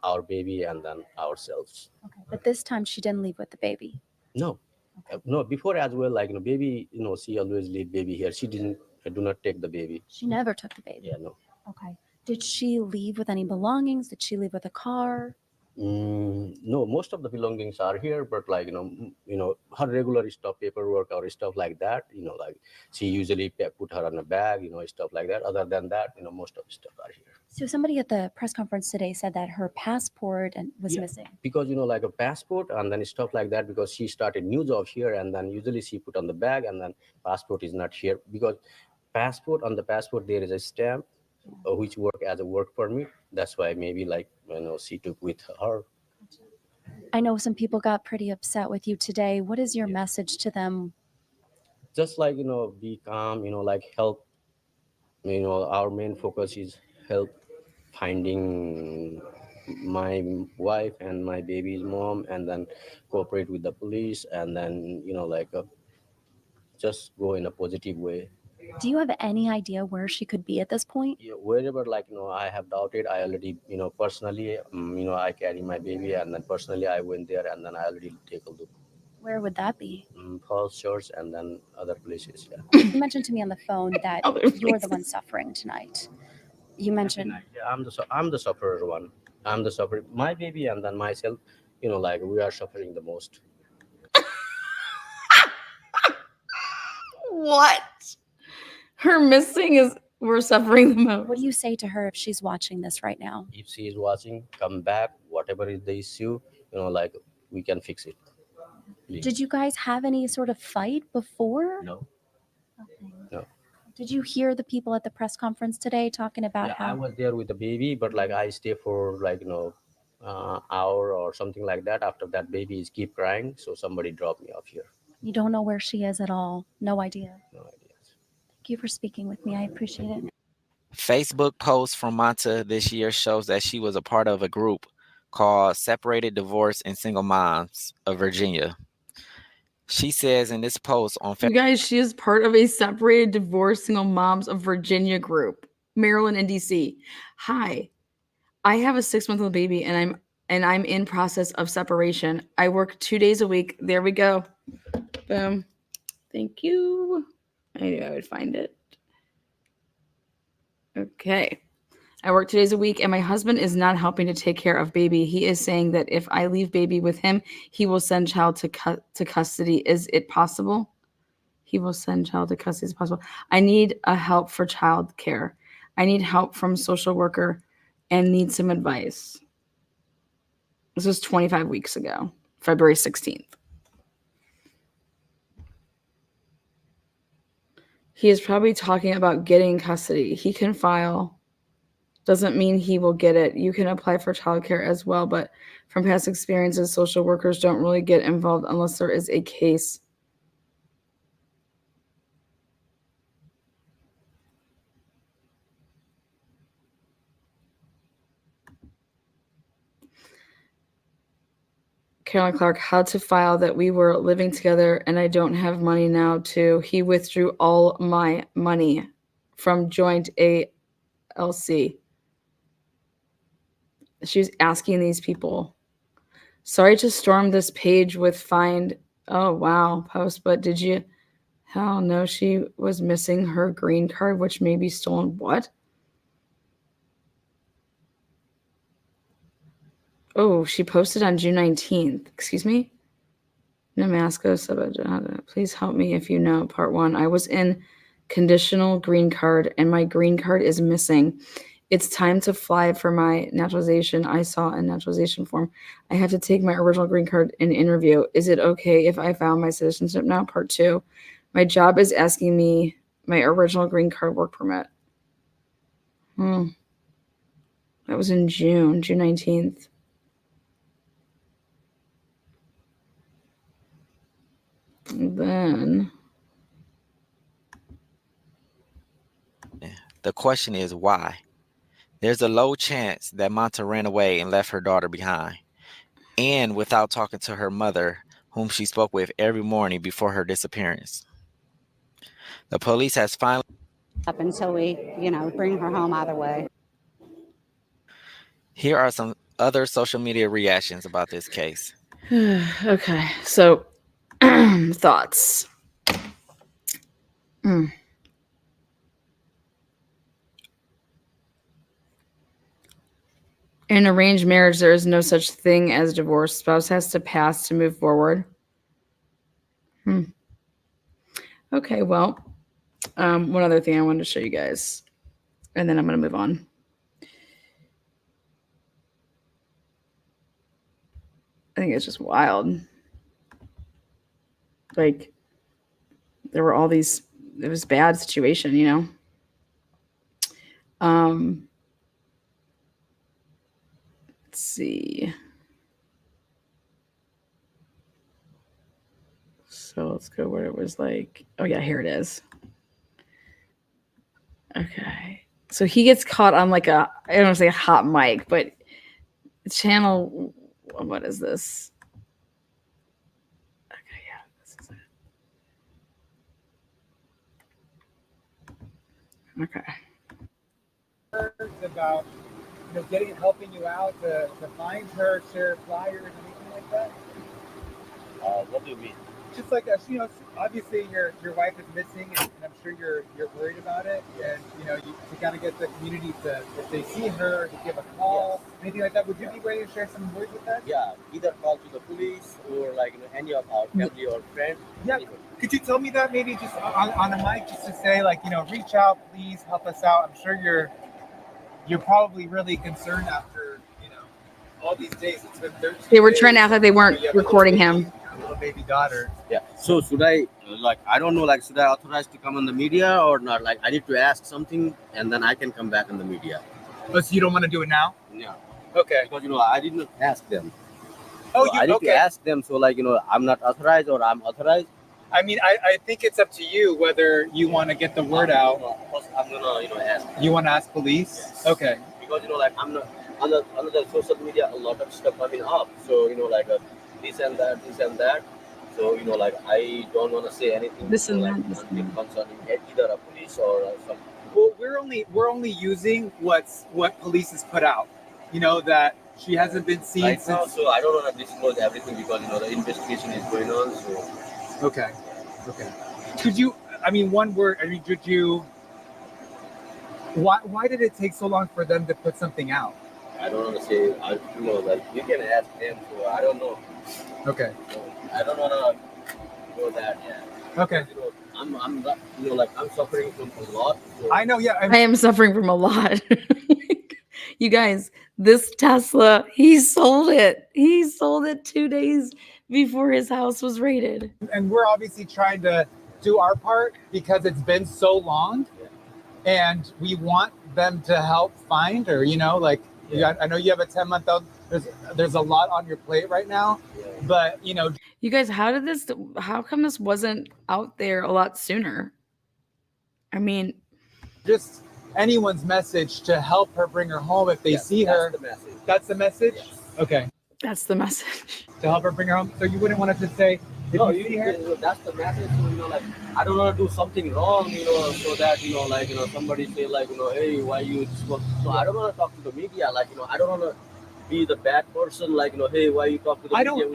our baby and then ourselves. Okay, but this time she didn't leave with the baby. No. No, before as well, like baby, she always leave baby here. She do not take the baby. She never took the baby. Yeah, no. Okay. Did she leave with any belongings? Did she leave with a car? No, most of the belongings are here, but like her regular stuff, paperwork or stuff like that. Like she usually put her on a bag, stuff like that. Other than that, most of the stuff are here. So somebody at the press conference today said that her passport was missing. Because like a passport and then stuff like that, because she started new job here, and then usually she put on the bag, and then passport is not here, because on the passport there is a stamp which work as a work permit. That's why maybe like she took with her. I know some people got pretty upset with you today. What is your message to them? Just like be calm, like help. Our main focus is help finding my wife and my baby's mom, and then cooperate with the police, and then just go in a positive way. Do you have any idea where she could be at this point? Wherever like I have doubted, I already personally I carry my baby, and then personally I went there, and then I already take a look. Where would that be? Falls Church and then other places. Yeah. You mentioned to me on the phone that you're the one suffering tonight. You mentioned I'm the sufferer one. I'm the sufferer. My baby and then myself, like we are suffering the most. What? Her missing is we're suffering the most. What do you say to her if she's watching this right now? If she is watching, come back. Whatever is the issue, like we can fix it. Please. Did you guys have any sort of fight before? No. Okay. No. Did you hear the people at the press conference today talking about how? I was there with the baby, but like I stay for like hour or something like that. After that, baby is keep crying, so somebody dropped me off here. You don't know where she is at all? No idea? No idea. Thank you for speaking with me. I appreciate it. Facebook post from Manta this year shows that she was a part of a group called Separated, Divorced, and Single Moms of Virginia. She says in this post on You guys, she is part of a Separated, Divorced, Single Moms of Virginia group, Maryland and DC. Hi, I have a 6-month-old baby, and I'm in process of separation. I work 2 days a week. There we go. Boom. Thank you. I knew I would find it. Okay. I work 2 days a week, and my husband is not helping to take care of baby. He is saying that if I leave baby with him, he will send child to custody. Is it possible? He will send child to custody. Is it possible? I need a help for child care. I need help from social worker and need some advice. This was 25 weeks ago, February 16th. He is probably talking about getting custody. He can file. Doesn't mean he will get it. You can apply for childcare as well, but from past experiences, social workers don't really get involved unless there is a case. Carolyn Clark, how to file that we were living together and I don't have money now too. He withdrew all my money from joint ALC. She was asking these people. Sorry to storm this page with find. Oh, wow. Post, but did you? Hell no, she was missing her green card, which may be stolen. What? Oh, she posted on June 19th. Excuse me? Namasco, please help me if you know. Part 1. I was in conditional green card and my green card is missing. It's time to fly for my naturalization. I saw a naturalization form. I have to take my original green card in interview. Is it okay if I file my citizenship now? Part 2. My job is asking me my original green card work permit. That was in June 19th. And then the question is why? There's a low chance that Manta ran away and left her daughter behind, and without talking to her mother, whom she spoke with every morning before her disappearance. The police has finally up until we, bring her home either way. Here are some other social media reactions about this case. Okay, so thoughts. In arranged marriage, there is no such thing as divorce. Spouse has to pass to move forward. Okay, well, one other thing I wanted to show you guys, and then I'm going to move on. I think it's just wild. Like, there were all these, it was a bad situation, Let's see. So let's go where it was like, oh yeah, here it is. Okay. So he gets caught on like I don't want to say a hot mic, but channel, what is this? Okay, yeah, this is it. Okay. About getting and helping you out to find her, share flyers, anything like that? What do you mean? Just like obviously your wife is missing, and I'm sure you're worried about it. And you kind of get the community to, if they see her, to give a call, anything like that. Would you be ready to share some words with us? Yeah, either call to the police or any of our family or friends. Yeah. Could you tell me that maybe just on the mic, just to say reach out, please help us out. I'm sure you're probably really concerned after all these days. It's been 13 They were days. trying to act like they weren't recording him. A little baby daughter. Yeah. So should I I don't know should I authorize to come on the media or not? I need to ask something and then I can come back on the media. Oh, so you don't want to do it now? Yeah. Okay. Because I did not ask them. Oh, so I need to ask them. So I'm not authorized or I'm authorized. I mean, I think it's up to you whether you want to get the word out. I'm gonna ask. You want to ask police? Yes. Okay. Because I'm not on the social media, a lot of stuff coming up. So this and that. So I don't want to say anything. This and that. Concerning either a police or some. Well, we're only using what police has put out. That she hasn't been seen Right since. now, so I don't want to disclose everything because the investigation is going on. So. Okay. Could you? I mean, one word. I mean, did you? Why did it take so long for them to put something out? I don't want to say. You can ask them. So I don't know. Okay. So I don't want to know that. Yeah. Okay. I'm not, I'm suffering from a lot. So. I know. Yeah. I am suffering from a lot. You guys, this Tesla, he sold it. He sold it 2 days before his house was raided. And we're obviously trying to do our part because it's been so long, and we want them to help find her. You know, like I know you have a 10-month-old. There's a lot on your plate right now, but you know, you guys, how come this wasn't out there a lot sooner? I mean, just anyone's message to help her, bring her home if they see her. That's the message. That's the message? Yes. Okay. that's the message. To help her bring her home. So you wouldn't want to just say, if No, you see her? that's the message. So, you know, like, I don't want to do something wrong, you know, so that, you know, like, you know, somebody say, like, you know, hey, why you spoke? So I don't want to talk to the media. Like, you know, I don't want to be the bad person. Like, you know, hey, why you talk to the media?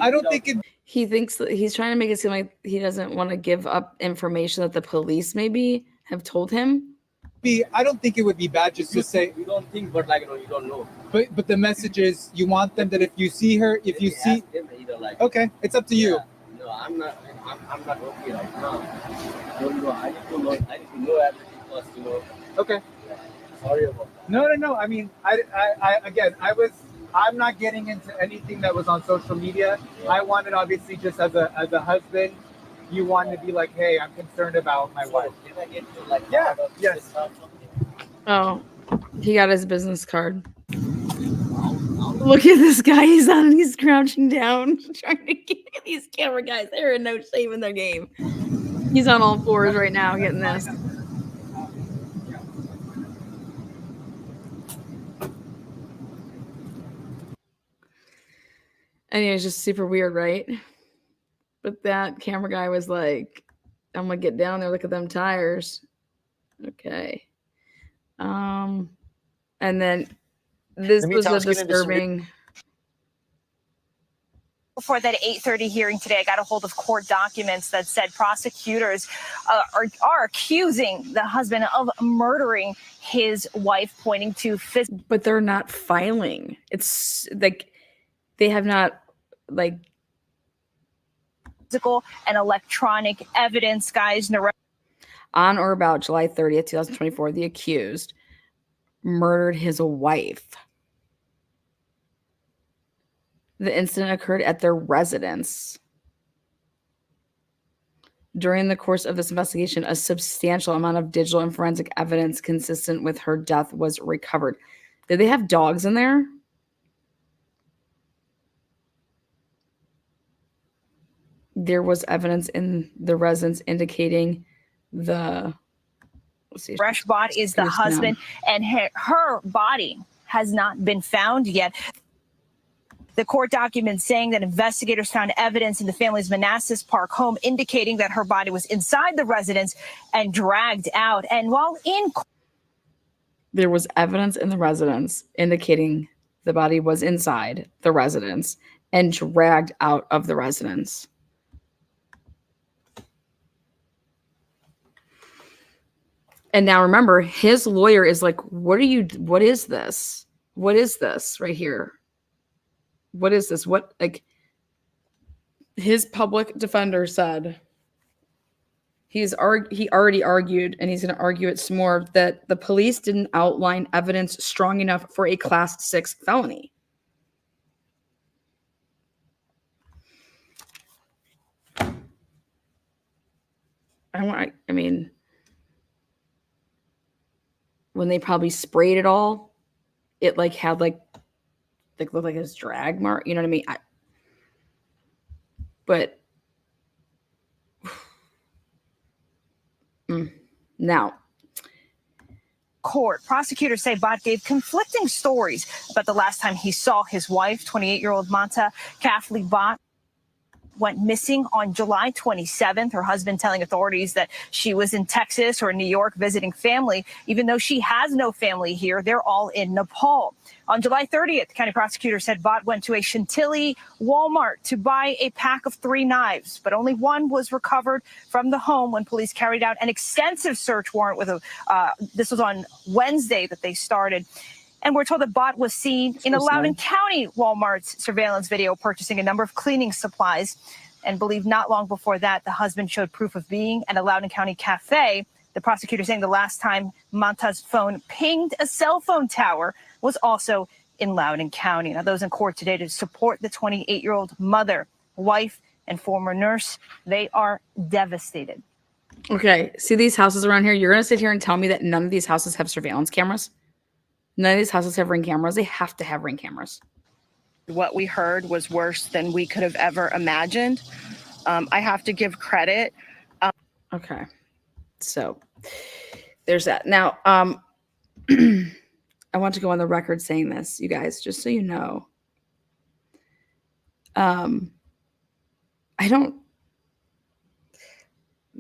I don't think it. He thinks that he's trying to make it seem like he doesn't want to give up information that the police maybe have told him. I don't think it would be bad just to say. You don't think, but like, you know, you don't know. But the message is, you want them that if you see her, if you see. Either, like, okay, it's up to you. No, I'm not okay right now. I don't know. I need to know everything first, you know. Okay. Yeah. Sorry about that. No. I mean, I'm not getting into anything that was on social media. Yeah. I wanted, obviously, just as a husband, you wanted to be like, hey, I'm concerned about my wife. Can I get to, like, yes. Oh, he got his business card. Look at this guy. He's crouching down, trying to get these camera guys. They're in no shape in their game. He's on all fours right now getting this. Anyway, it's just super weird, right? But that camera guy was like, I'm gonna get down there, look at them tires. Okay. And then this was a disturbing. Before that 8:30 hearing today, I got a hold of court documents that said prosecutors are accusing the husband of murdering his wife, pointing to physical. But they're not filing. It's like they have not, like, physical and electronic evidence, guys. On or about July 30th, 2024, the accused murdered his wife. The incident occurred at their residence. During the course of this investigation, a substantial amount of digital and forensic evidence consistent with her death was recovered. Did they have dogs in there? There was evidence in the residence indicating the fresh body is the husband, and her body has not been found yet. The court documents saying that investigators found evidence in the family's Manassas Park home indicating that her body was inside the residence and dragged out. And while in there was evidence in the residence indicating the body was inside the residence and dragged out of the residence. And now remember, his lawyer is like, what is this? What is this right here? What is this? What, like, his public defender said he already argued, and he's going to argue it some more, that the police didn't outline evidence strong enough for a Class 6 felony. I mean, when they probably sprayed it all, it like had like looked like his drag mark, you know what I mean? But now, court, prosecutors say Bott gave conflicting stories about the last time he saw his wife. 28-year-old Manta Kathleen Bott went missing on July 27th. Her husband telling authorities that she was in Texas or New York visiting family, even though she has no family here. They're all in Nepal. On July 30th, the county prosecutor said Bott went to a Chantilly Walmart to buy a pack of 3 knives, but only one was recovered from the home when police carried out an extensive search warrant with this was on Wednesday that they started. And we're told that Bott was seen in a Loudoun County Walmart's surveillance video purchasing a number of cleaning supplies. And believed not long before that, the husband showed proof of being at a Loudoun County cafe. The prosecutor saying the last time Manta's phone pinged a cell phone tower was also in Loudoun County. Now, those in court today to support the 28-year-old mother, wife, and former nurse. They are devastated. Okay, see these houses around here? You're going to sit here and tell me that none of these houses have surveillance cameras? None of these houses have Ring cameras. They have to have Ring cameras. What we heard was worse than we could have ever imagined. I have to give credit. Okay, so there's that. Now, I want to go on the record saying this, you guys, just so you know. The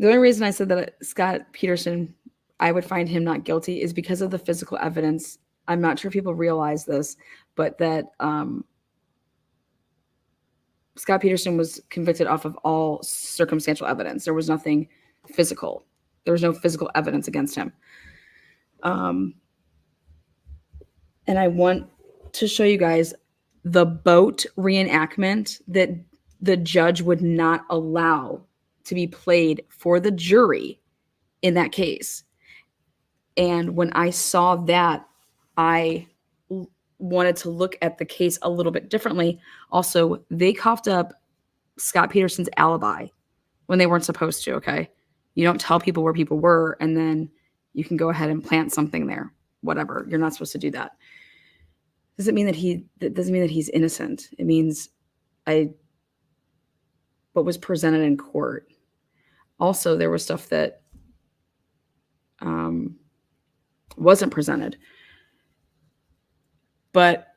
only reason I said that Scott Peterson, I would find him not guilty is because of the physical evidence. I'm not sure if people realize this, but that Scott Peterson was convicted off of all circumstantial evidence. There was nothing physical. There was no physical evidence against him. And I want to show you guys the boat reenactment that the judge would not allow to be played for the jury in that case. And when I saw that, I wanted to look at the case a little bit differently. Also, they coughed up Scott Peterson's alibi when they weren't supposed to, okay? You don't tell people where people were, and then you can go ahead and plant something there. Whatever. You're not supposed to do that. Doesn't mean that he's innocent. It means what was presented in court. Also, there was stuff that wasn't presented. But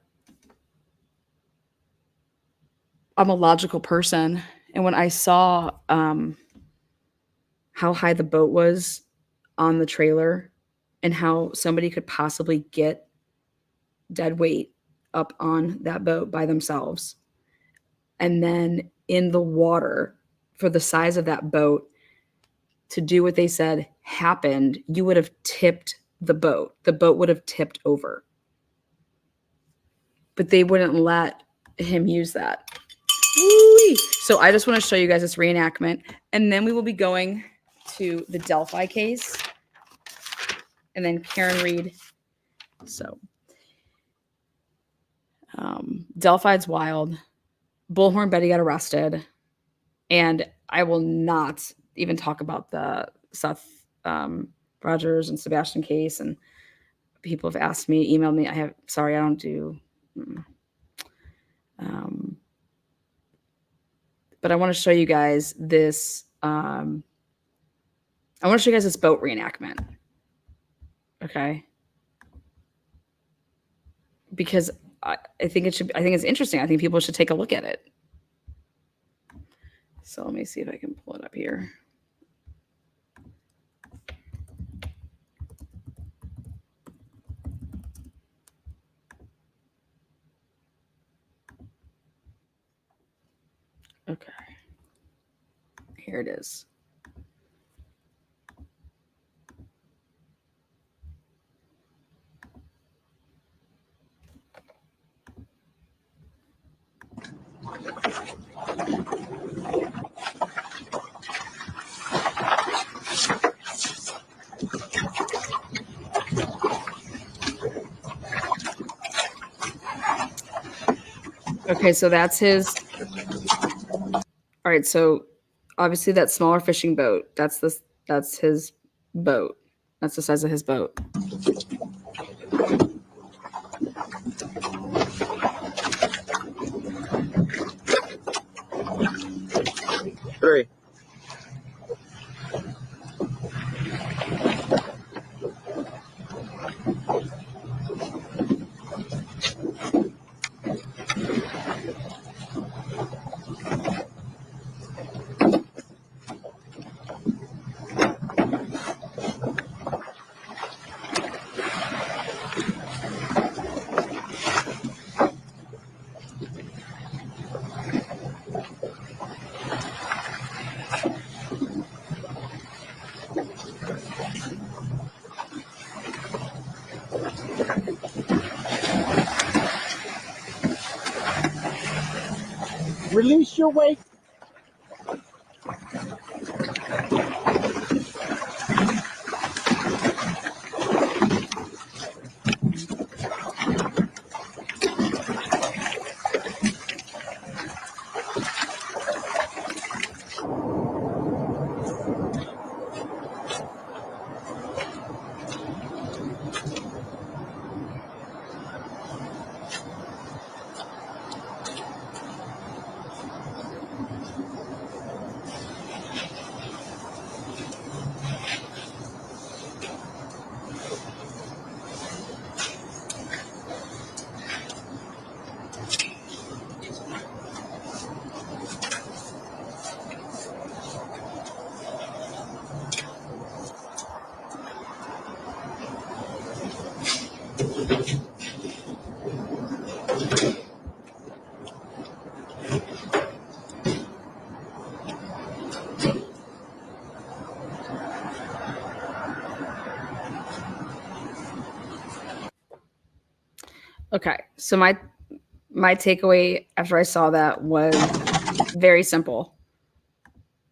I'm a logical person. And when I saw how high the boat was on the trailer and how somebody could possibly get dead weight up on that boat by themselves, and then in the water for the size of that boat to do what they said happened, you would have tipped the boat. The boat would have tipped over. But they wouldn't let him use that. Woo-wee. So I just want to show you guys this reenactment, and then we will be going to the Delphi case, and then Karen Reed. So Delphi's wild. Bullhorn Betty got arrested, and I will not even talk about the Seth Rogers and Sebastian case. And people have asked me, emailed me. I don't do. But I want to show you guys this. I want to show you guys this boat reenactment. Okay. Because I think it's interesting. I think people should take a look at it. So let me see if I can pull it up here. Okay. Here it is. Okay, so that's his. All right, so obviously that smaller fishing boat, that's his boat. That's the size of his boat. Three. Release your weight. Okay, so my takeaway after I saw that was very simple.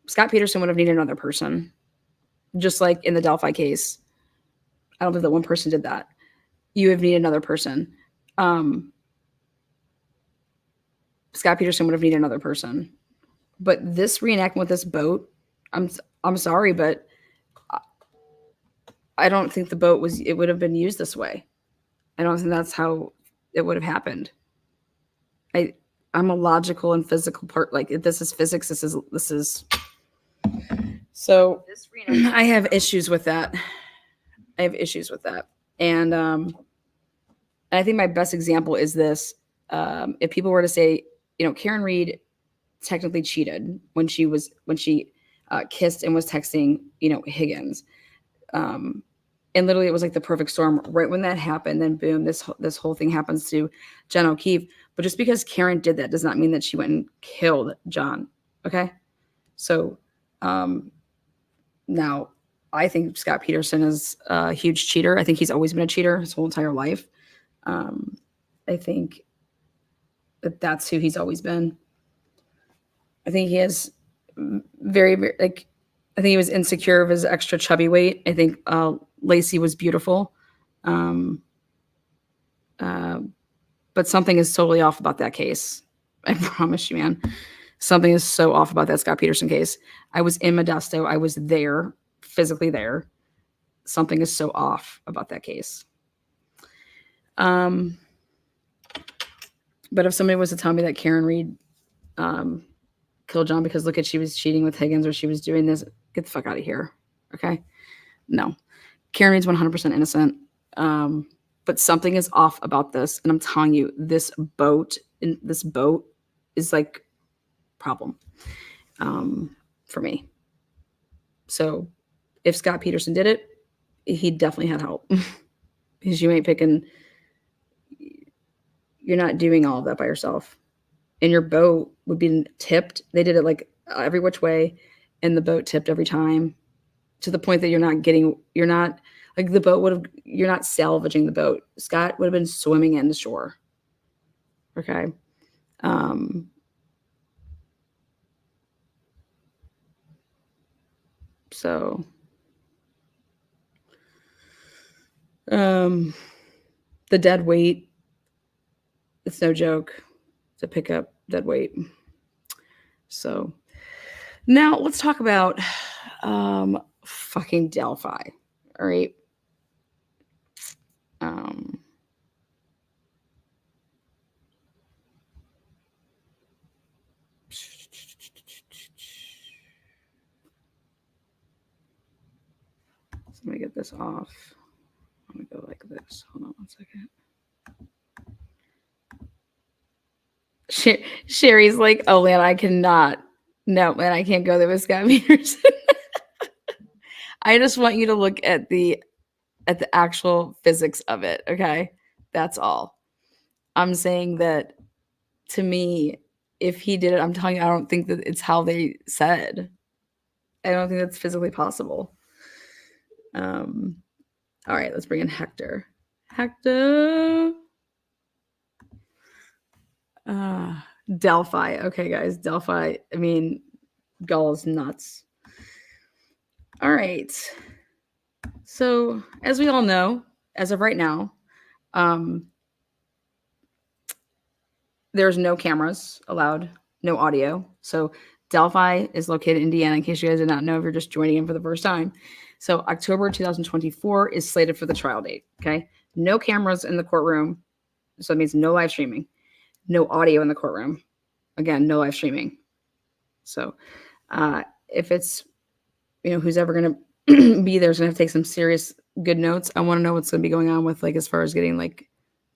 Scott Peterson would have needed another person, just like in the Delphi case. I don't think that one person did that. You have needed another person. Scott Peterson would have needed another person. But this reenactment with this boat, I'm sorry, but I don't think the boat would have been used this way. I don't think that's how it would have happened. I'm a logical and physical part. Like, this is physics. This is. So I have issues with that. And I think my best example is this. If people were to say, Karen Reed technically cheated when she kissed and was texting, Higgins. And literally it was like the perfect storm. Right when that happened, then boom, this whole thing happens to Jen O'Keefe. But just because Karen did that does not mean that she went and killed John. Okay. So now I think Scott Peterson is a huge cheater. I think he's always been a cheater his whole entire life. I think that's who he's always been. I think he has very, very, I think he was insecure of his extra chubby weight. I think Lacey was beautiful. But something is totally off about that case. I promise you, man. Something is so off about that Scott Peterson case. I was in Modesto. I was there, physically there. Something is so off about that case. But if somebody was to tell me that Karen Reed killed John because look at she was cheating with Higgins or she was doing this, get the fuck out of here. Okay? No. Karen Reed's 100% innocent. But something is off about this. And I'm telling you, this boat is like problem for me. So if Scott Peterson did it, he definitely had help. Because you're not doing all of that by yourself. And your boat would be tipped. They did it like every which way, and the boat tipped every time to the point that you're not salvaging the boat. Scott would have been swimming in the shore. Okay. So, the dead weight, it's no joke to pick up dead weight. So now let's talk about fucking Delphi. All right. So let me get this off. I'm gonna go like this. Hold on one second. Sherry's like, oh man, I cannot. No, man, I can't go there with Scott Peterson. I just want you to look at the actual physics of it. Okay. That's all. I'm saying that to me, if he did it, I'm telling you, I don't think that it's how they said. I don't think that's physically possible. All right, let's bring in Hector. Delphi. Okay, guys, Delphi. I mean, Gull is nuts. All right. So, as we all know, as of right now, there's no cameras allowed, no audio. So, Delphi is located in Indiana, in case you guys did not know, if you're just joining in for the first time. So, October 2024 is slated for the trial date. Okay. No cameras in the courtroom. So, that means no live streaming, no audio in the courtroom. Again, no live streaming. So, if it's, who's ever going to be there is going to have to take some serious good notes. I want to know what's going to be going on with, like, as far as getting, like,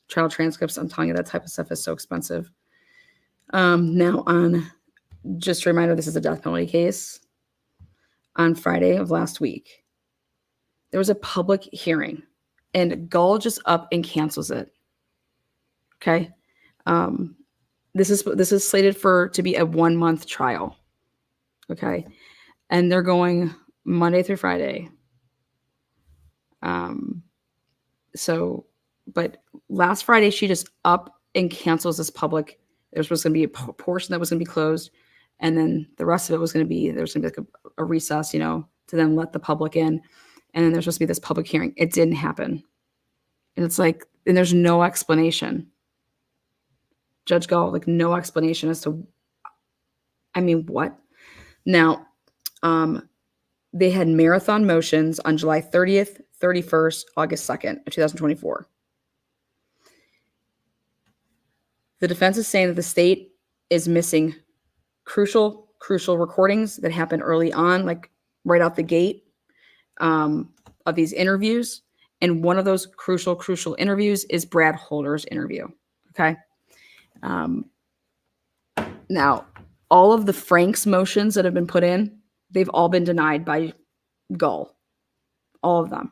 trial transcripts. I'm telling you, that type of stuff is so expensive. Now, just a reminder, this is a death penalty case. On Friday of last week, there was a public hearing and Gull just up and cancels it. Okay. This is slated to be a 1 month trial. Okay. And they're going Monday through Friday. But last Friday, she just up and cancels this public. There's supposed to be a portion that was going to be closed. And then the rest of it was going to be, there's going to be like a recess, to then let the public in. And then there's supposed to be this public hearing. It didn't happen. And it's like, and there's no explanation. Judge Gall, like no explanation as to, what? Now, they had marathon motions on July 30th, 31st, August 2nd of 2024. The defense is saying that the state is missing crucial recordings that happened early on, like right out the gate of these interviews. And one of those crucial interviews is Brad Holder's interview. Okay. Now, all of the Frank's motions that have been put in, they've all been denied by Gull. All of them.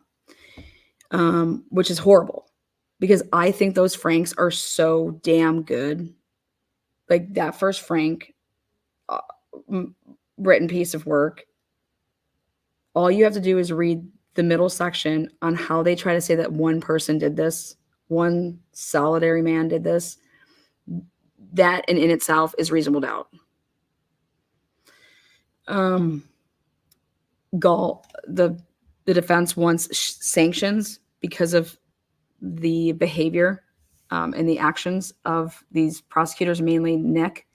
Which is horrible. Because I think those Franks are so damn good. Like that first Frank written piece of work. All you have to do is read the middle section on how they try to say that one person did this. One solitary man did this. That in itself is reasonable doubt. Gull, the defense wants sanctions because of the behavior and the actions of these prosecutors, mainly Nick.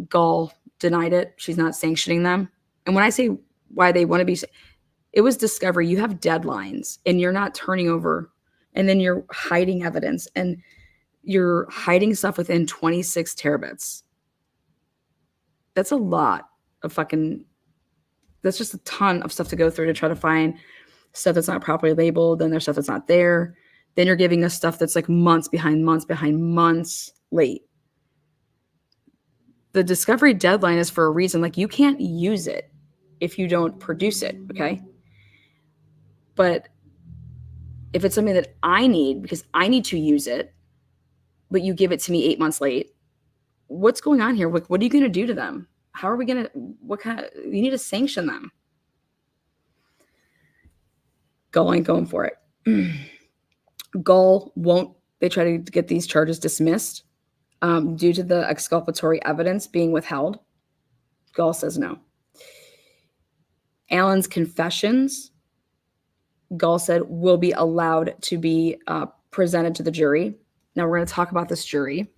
Gull denied it. She's not sanctioning them. And when I say why they want to be, it was discovery. You have deadlines and you're not turning over, and then you're hiding evidence and you're hiding stuff within 26 terabits. That's a lot of that's just a ton of stuff to go through to try to find stuff that's not properly labeled. Then there's stuff that's not there. Then you're giving us stuff that's like months late. The discovery deadline is for a reason. Like you can't use it if you don't produce it. Okay. But if it's something that I need because I need to use it, but you give it to me 8 months late, what's going on here? What are you going to do to them? How are we going to, you need to sanction them. Gull ain't going for it. Gull won't, they try to get these charges dismissed due to the exculpatory evidence being withheld. Gull says no. Allen's confessions, Gull said, will be allowed to be presented to the jury. Now we're going to talk about this jury.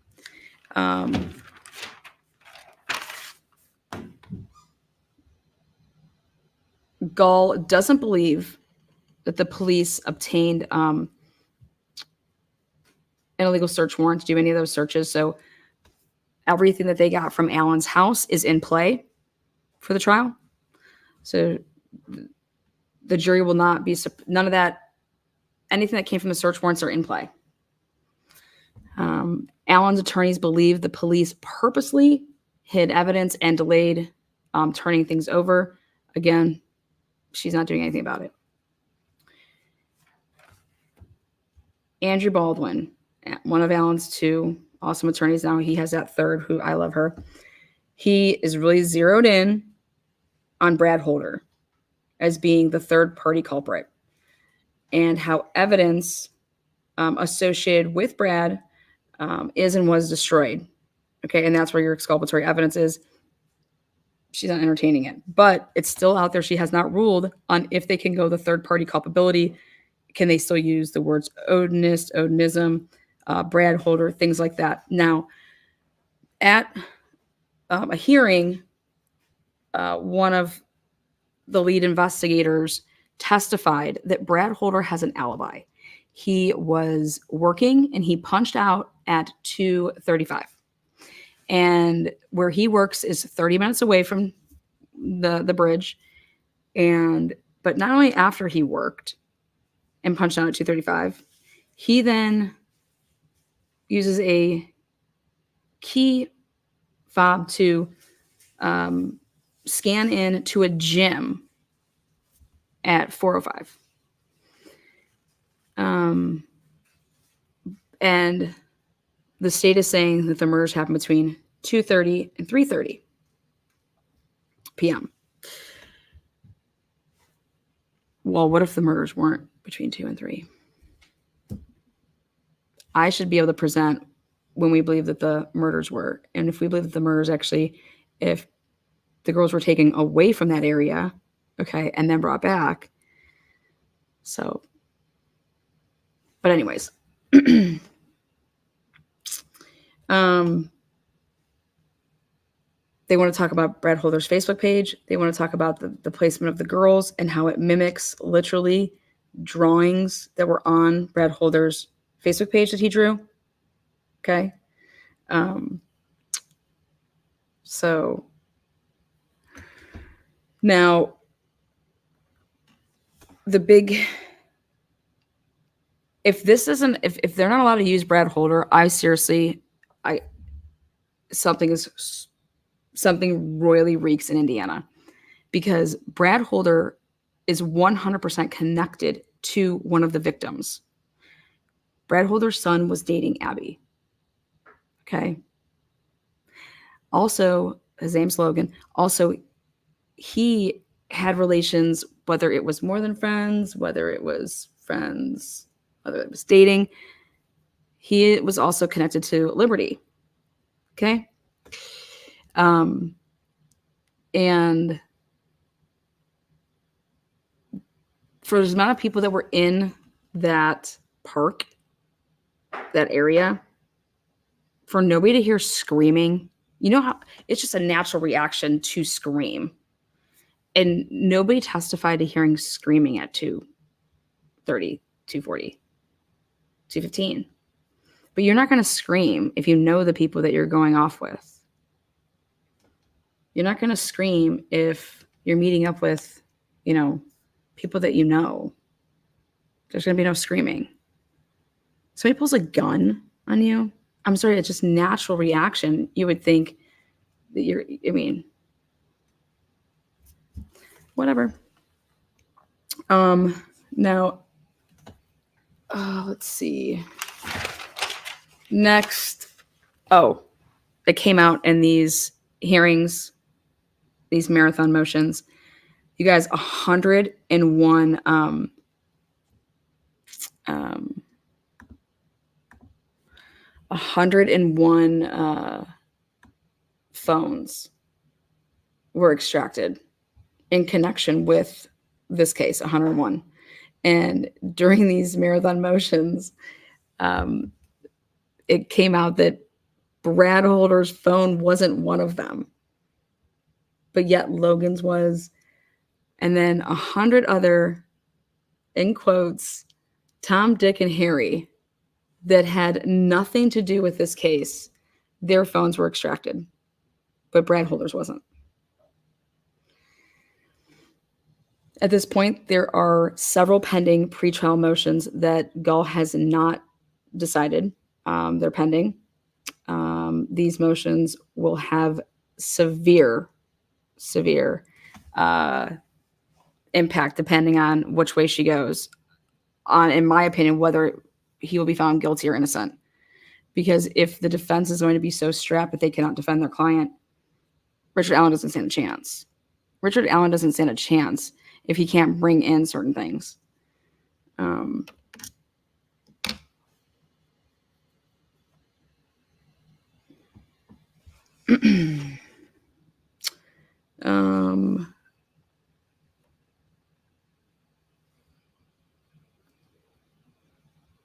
Gull doesn't believe that the police obtained an illegal search warrant to do any of those searches. So everything that they got from Allen's house is in play for the trial. So the jury will not be, none of that, anything that came from the search warrants are in play. Allen's attorneys believe the police purposely hid evidence and delayed turning things over. Again, she's not doing anything about it. Andrew Baldwin, one of Allen's two awesome attorneys. Now he has that third, who I love her. He is really zeroed in on Brad Holder as being the third party culprit and how evidence associated with Brad is and was destroyed. Okay. And that's where your exculpatory evidence is. She's not entertaining it, but it's still out there. She has not ruled on if they can go the third party culpability. Can they still use the words Odinist, Odinism, Brad Holder, things like that? Now, at a hearing, one of the lead investigators testified that Brad Holder has an alibi. He was working and he punched out at 2:35. And where he works is 30 minutes away from the bridge. But not only after he worked and punched out at 2:35, he then uses a key fob to scan in to a gym at 4:05. And the state is saying that the murders happened between 2:30 and 3:30 p.m. Well, what if the murders weren't between 2 and 3? I should be able to present when we believe that the murders were. And if we believe that the murders actually, if the girls were taken away from that area, okay, and then brought back. So, but anyways. They want to talk about Brad Holder's Facebook page. They want to talk about the placement of the girls and how it mimics literally drawings that were on Brad Holder's Facebook page that he drew. Okay. So now the big, if this isn't, if they're not allowed to use Brad Holder, something royally reeks in Indiana, because Brad Holder is 100% connected to one of the victims. Brad Holder's son was dating Abby. Okay. Also, his name's Logan. Also, he had relations, whether it was more than friends, whether it was dating. He was also connected to Liberty. Okay. And for the amount of people that were in that park, that area, for nobody to hear screaming, you know how it's just a natural reaction to scream. And nobody testified to hearing screaming at 2:30, 2:40, 2:15. But you're not going to scream if you know the people that you're going off with. You're not going to scream if you're meeting up with, people that you know. There's going to be no screaming. Somebody pulls a gun on you. I'm sorry, it's just natural reaction. You would think that whatever. Now, let's see. Next. It came out in these hearings, these marathon motions. You guys, 101 phones were extracted in connection with this case, 101. And during these marathon motions, it came out that Brad Holder's phone wasn't one of them, but yet Logan's was. And then 100 other, in quotes, Tom, Dick, and Harry that had nothing to do with this case, their phones were extracted, but Brad Holder's wasn't. At this point, there are several pending pretrial motions that Gull has not decided. They're pending. These motions will have severe impact depending on which way she goes on, in my opinion, whether he will be found guilty or innocent. Because if the defense is going to be so strapped that they cannot defend their client, Richard Allen doesn't stand a chance. Richard Allen doesn't stand a chance if he can't bring in certain things.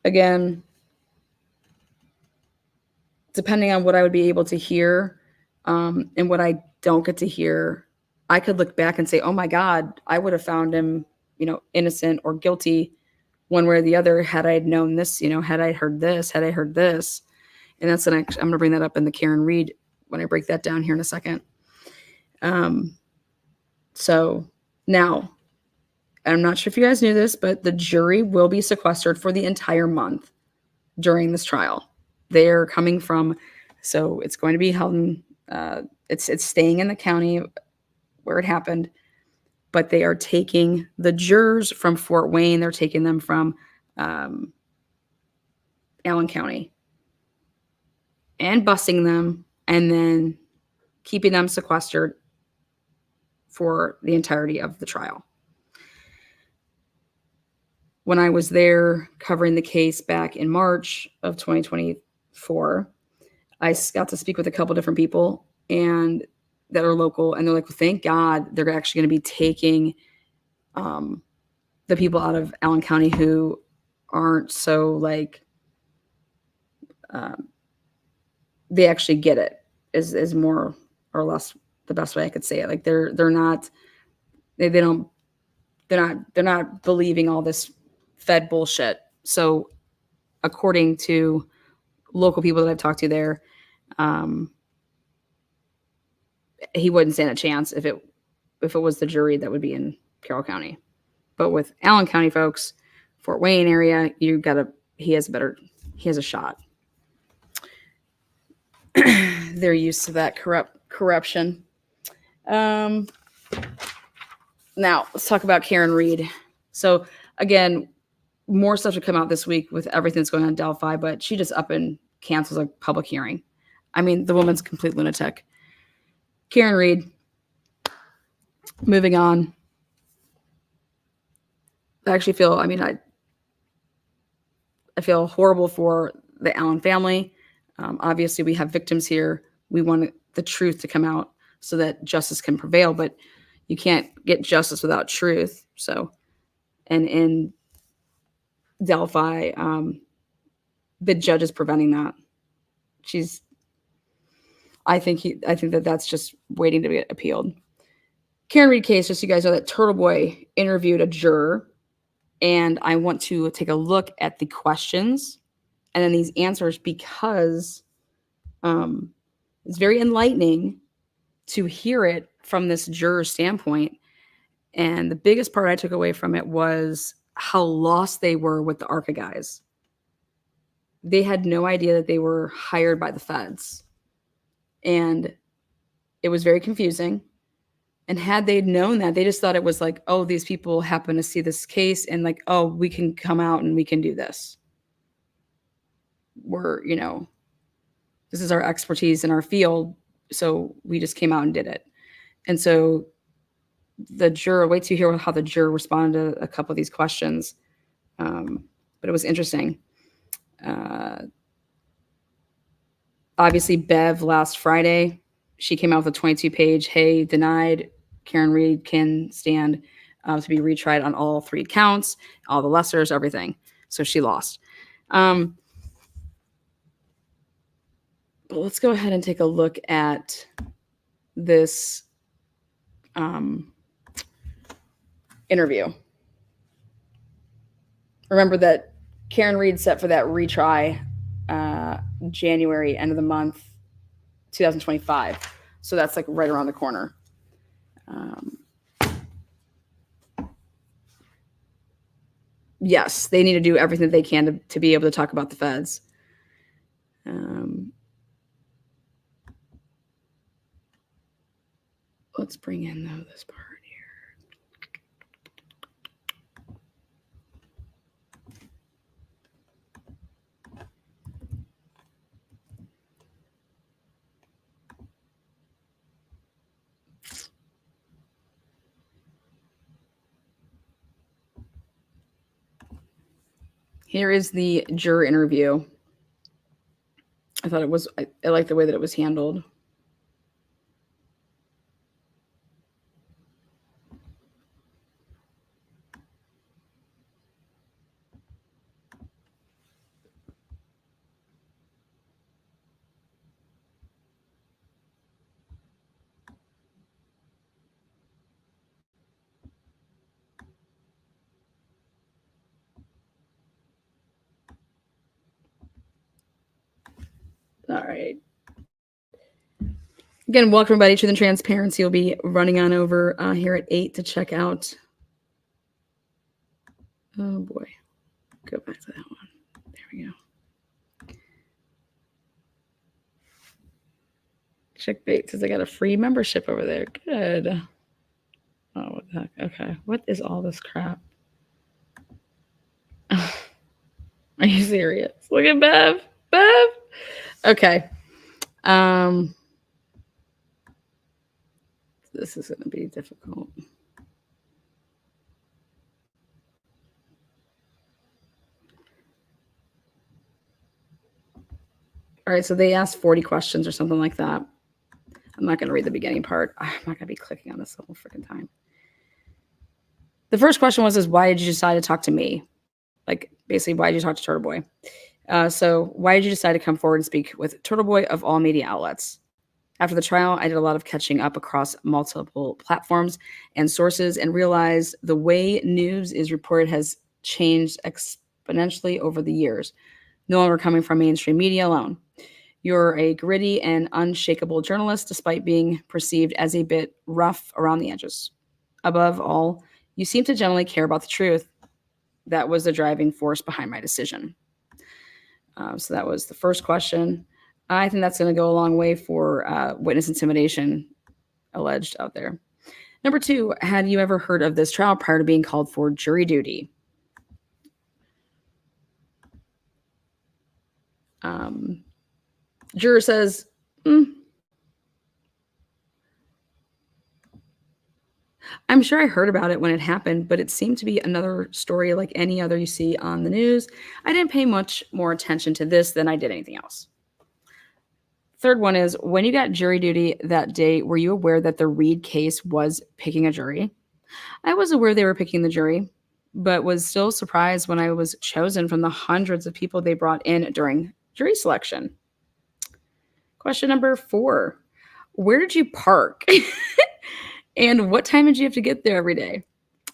Again, depending on what I would be able to hear, and what I don't get to hear, I could look back and say, oh my God, I would have found him, innocent or guilty one way or the other had I known this, had I heard this. And that's I'm going to bring that up in the Karen Reed when I break that down here in a second. So now, I'm not sure if you guys knew this, but the jury will be sequestered for the entire month during this trial. They're coming from, so it's going to be held in, it's staying in the county where it happened, but they are taking the jurors from Fort Wayne. They're taking them from Allen County and busing them and then keeping them sequestered for the entirety of the trial. When I was there covering the case back in March of 2024, I got to speak with a couple different people and that are local, and they're like, well, thank God they're actually going to be taking the people out of Allen County who aren't so like they actually get it is more or less the best way I could say it. Like they're not believing all this Fed bullshit. So according to local people that I've talked to there, he wouldn't stand a chance if it was the jury that would be in Carroll County. But with Allen County folks, Fort Wayne area, he has a shot. They're used to that corruption. Now let's talk about Karen Reed. So again, more stuff to come out this week with everything that's going on in Delphi, but she just up and cancels a public hearing. I mean, the woman's a complete lunatic. Karen Reed, moving on. I actually feel, I feel horrible for the Allen family. Obviously, we have victims here. We want the truth to come out so that justice can prevail, but you can't get justice without truth. So, and in Delphi, the judge is preventing that. I think that's just waiting to get appealed. Karen Reed case, just so you guys know, that Turtle Boy interviewed a juror, and I want to take a look at the questions and then these answers because it's very enlightening to hear it from this juror's standpoint. And the biggest part I took away from it was how lost they were with the ARCA guys. They had no idea that they were hired by the feds. And it was very confusing. And had they known that, they just thought it was like, oh, these people happen to see this case and like, oh, we can come out and we can do this. This is our expertise in our field. So we just came out and did it. And so the juror, wait to hear how the juror responded to a couple of these questions. But it was interesting. Obviously, Bev last Friday, she came out with a 22-page, hey, denied. Karen Reed can stand to be retried on all 3 counts, all the lessers, everything. So she lost. But let's go ahead and take a look at this interview. Remember that Karen Reed set for that retry January, end of the month, 2025. So that's like right around the corner. Yes, they need to do everything they can to be able to talk about the feds. Let's bring in though this part here. Here is the juror interview. I thought I like the way that it was handled. All right. Again, welcome everybody to the Transparency. We'll be running on over here at 8 to check out. Oh boy. Go back to that one. There we go. Check bait says I got a free membership over there. Good. Oh, what the heck? Okay. What is all this crap? serious. Look at Bev. Bev. Okay. This is going to be difficult. All right, so they asked 40 questions or something like that. I'm not going to read the beginning part. I'm not going to be clicking on this the whole freaking time. The first question was, why did you decide to talk to me? Like, basically, why did you talk to Turtle Boy? So why did you decide to come forward and speak with Turtle Boy of all media outlets? After the trial, I did a lot of catching up across multiple platforms and sources and realized the way news is reported has changed exponentially over the years, no longer coming from mainstream media alone. You're a gritty and unshakable journalist, despite being perceived as a bit rough around the edges. Above all, you seem to generally care about the truth. That was the driving force behind my decision. So that was the first question. I think that's going to go a long way for witness intimidation alleged out there. Number 2, had you ever heard of this trial prior to being called for jury duty? Juror says, I'm sure I heard about it when it happened, but it seemed to be another story like any other you see on the news. I didn't pay much more attention to this than I did anything else. Third one is, when you got jury duty that day, were you aware that the Reed case was picking a jury? I was aware they were picking the jury, but was still surprised when I was chosen from the hundreds of people they brought in during jury selection. Question number 4, where did you park? And what time did you have to get there every day?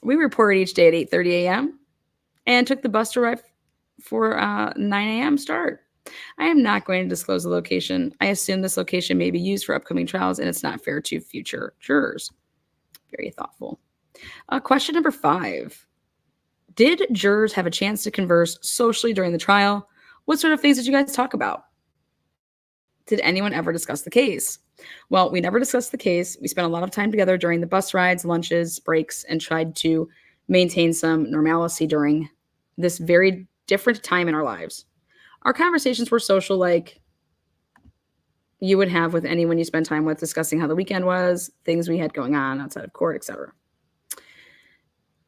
We reported each day at 8:30 a.m. and took the bus to arrive for 9 a.m. start. I am not going to disclose the location. I assume this location may be used for upcoming trials, and it's not fair to future jurors. Very thoughtful. Question number 5. Did jurors have a chance to converse socially during the trial? What sort of things did you guys talk about? Did anyone ever discuss the case? Well, we never discussed the case. We spent a lot of time together during the bus rides, lunches, breaks, and tried to maintain some normalcy during this very different time in our lives. Our conversations were social, like you would have with anyone you spend time with, discussing how the weekend was, things we had going on outside of court, etc.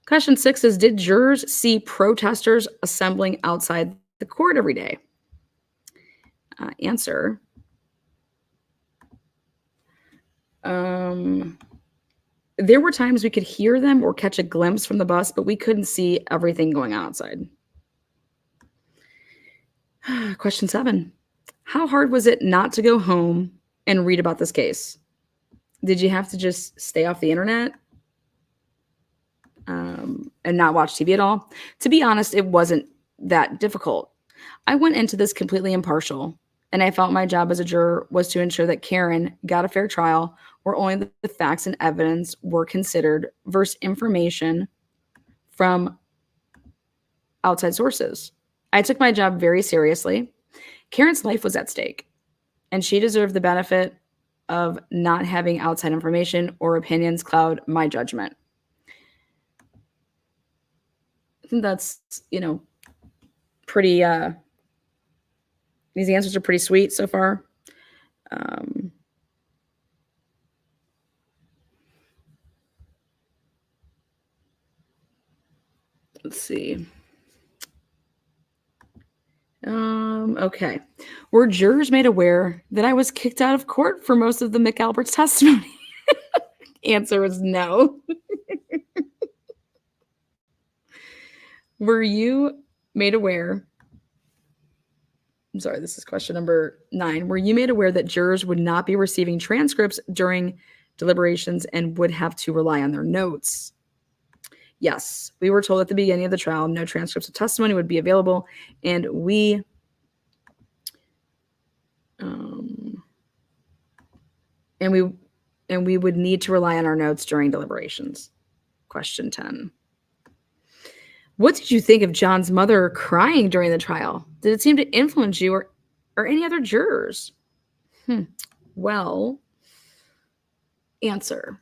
Question 6 is, did jurors see protesters assembling outside the court every day? Answer. There were times we could hear them or catch a glimpse from the bus, but we couldn't see everything going on outside. Question 7. How hard was it not to go home and read about this case? Did you have to just stay off the internet and not watch TV at all? To be honest, it wasn't that difficult. I went into this completely impartial, and I felt my job as a juror was to ensure that Karen got a fair trial where only the facts and evidence were considered versus information from outside sources. I took my job very seriously. Karen's life was at stake, and she deserved the benefit of not having outside information or opinions cloud my judgment. I think that's, pretty, these answers are pretty sweet so far. Let's see. Okay. Were jurors made aware that I was kicked out of court for most of the McAlbert's testimony? Answer is no. Were you made aware? I'm sorry, this is question number 9. Were you made aware that jurors would not be receiving transcripts during deliberations and would have to rely on their notes? Yes, we were told at the beginning of the trial no transcripts of testimony would be available, and we would need to rely on our notes during deliberations. Question 10. What did you think of John's mother crying during the trial? Did it seem to influence you or any other jurors? Well, answer.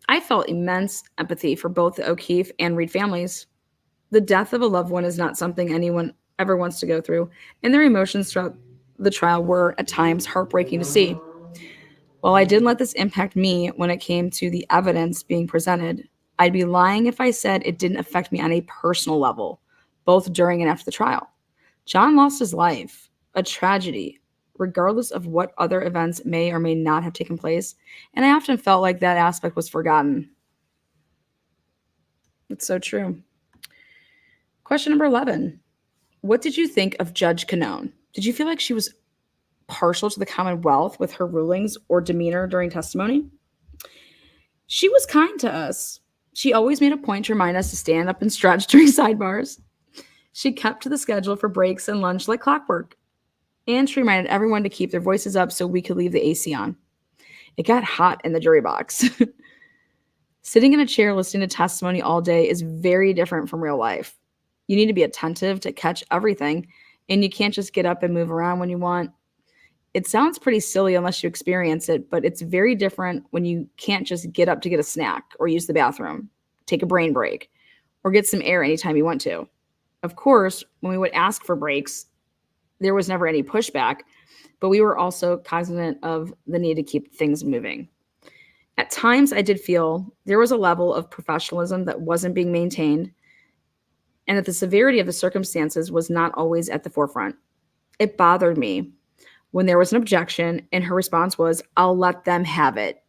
I felt immense empathy for both the O'Keefe and Reed families. The death of a loved one is not something anyone ever wants to go through, and their emotions throughout the trial were at times heartbreaking to see. While I didn't let this impact me when it came to the evidence being presented, I'd be lying if I said it didn't affect me on a personal level, both during and after the trial. John lost his life, a tragedy, regardless of what other events may or may not have taken place, and I often felt like that aspect was forgotten. It's so true. Question number 11. What did you think of Judge Canone? Did you feel like she was partial to the Commonwealth with her rulings or demeanor during testimony? She was kind to us. She always made a point to remind us to stand up and stretch during sidebars. She kept to the schedule for breaks and lunch like clockwork. And she reminded everyone to keep their voices up so we could leave the AC on. It got hot in the jury box. Sitting in a chair listening to testimony all day is very different from real life. You need to be attentive to catch everything, and you can't just get up and move around when you want. It sounds pretty silly unless you experience it, but it's very different when you can't just get up to get a snack or use the bathroom, take a brain break, or get some air anytime you want to. Of course, when we would ask for breaks, there was never any pushback, but we were also cognizant of the need to keep things moving. At times, I did feel there was a level of professionalism that wasn't being maintained, and that the severity of the circumstances was not always at the forefront. It bothered me when there was an objection and her response was, "I'll let them have it."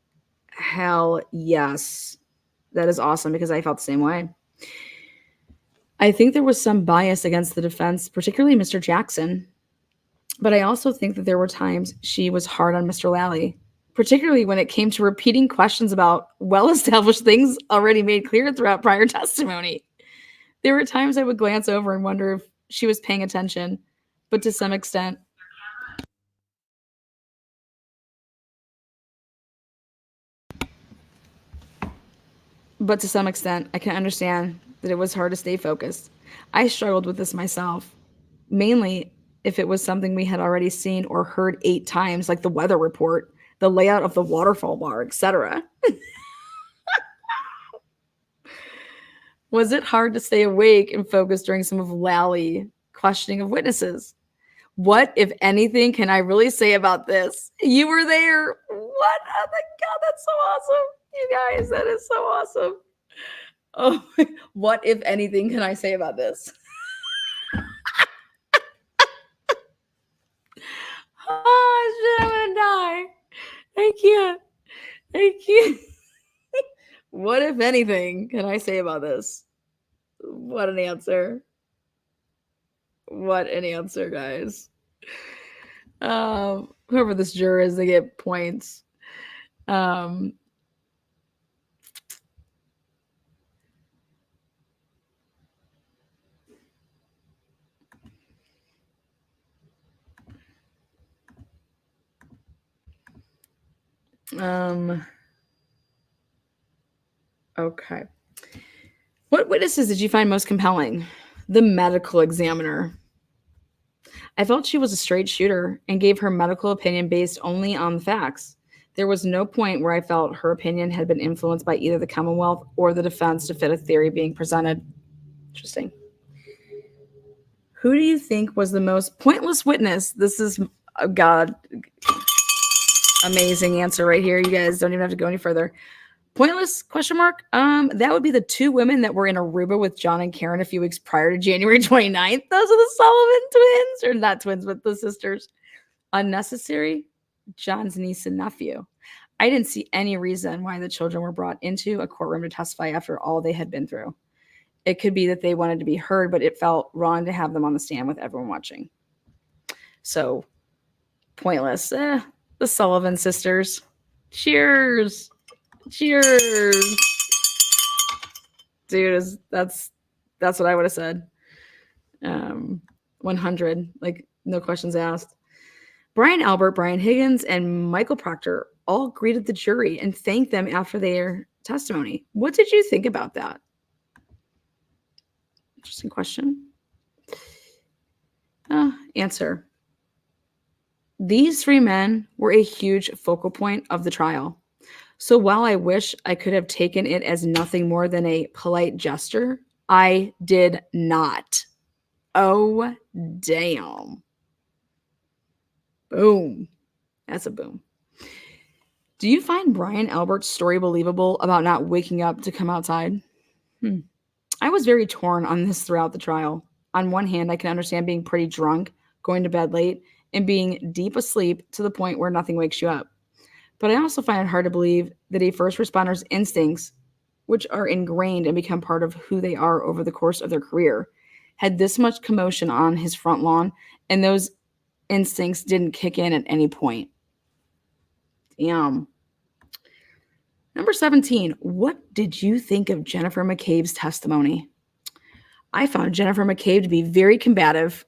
Hell yes. That is awesome because I felt the same way. I think there was some bias against the defense, particularly Mr. Jackson. But I also think that there were times she was hard on Mr. Lally, particularly when it came to repeating questions about well-established things already made clear throughout prior testimony. There were times I would glance over and wonder if she was paying attention, but to some extent, I can understand that it was hard to stay focused. I struggled with this myself, mainly if it was something we had already seen or heard 8 times, like the weather report, the layout of the waterfall bar, etc. Was it hard to stay awake and focus during some of Lally questioning of witnesses? What, if anything, can I really say about this? You were there. What? Oh my God, that's so awesome. You guys, that is so awesome. Oh, what, if anything, can I say about this? Oh, shit, I'm going to die. I can't. What, if anything, can I say about this? What an answer. What an answer, guys. Whoever this juror is, they get points. Okay. What witnesses did you find most compelling? The medical examiner. I felt she was a straight shooter and gave her medical opinion based only on the facts. There was no point where I felt her opinion had been influenced by either the Commonwealth or the defense to fit a theory being presented. Interesting. Who do you think was the most pointless witness? This is, oh God, amazing answer right here. You guys don't even have to go any further. Pointless, question mark? That would be the 2 women that were in Aruba with John and Karen a few weeks prior to January 29th. Those are the Sullivan twins, or not twins, but the sisters. Unnecessary? John's niece and nephew. I didn't see any reason why the children were brought into a courtroom to testify after all they had been through. It could be that they wanted to be heard, but it felt wrong to have them on the stand with everyone watching. So, pointless. The Sullivan sisters. Cheers. Cheers. Dude, that's what I would have said. 100, like no questions asked. Brian Albert, Brian Higgins, and Michael Proctor all greeted the jury and thanked them after their testimony. What did you think about that? Interesting question. Answer. These 3 men were a huge focal point of the trial. So while I wish I could have taken it as nothing more than a polite gesture, I did not. Oh, damn. Boom. That's a boom. Do you find Brian Albert's story believable about not waking up to come outside? I was very torn on this throughout the trial. On one hand, I can understand being pretty drunk, going to bed late, and being deep asleep to the point where nothing wakes you up. But I also find it hard to believe that a first responder's instincts, which are ingrained and become part of who they are over the course of their career, had this much commotion on his front lawn, and those instincts didn't kick in at any point. Damn. Number 17, what did you think of Jennifer McCabe's testimony? I found Jennifer McCabe to be very combative,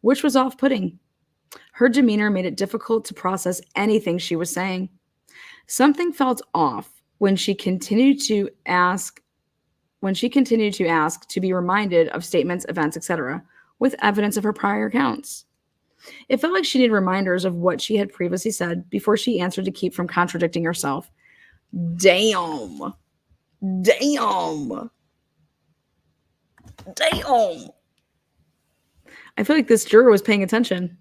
which was off-putting. Her demeanor made it difficult to process anything she was saying. Something felt off when she continued to ask to be reminded of statements, events, etc., with evidence of her prior accounts. It felt like she needed reminders of what she had previously said before she answered to keep from contradicting herself. Damn. Damn. Damn. I feel like this juror was paying attention.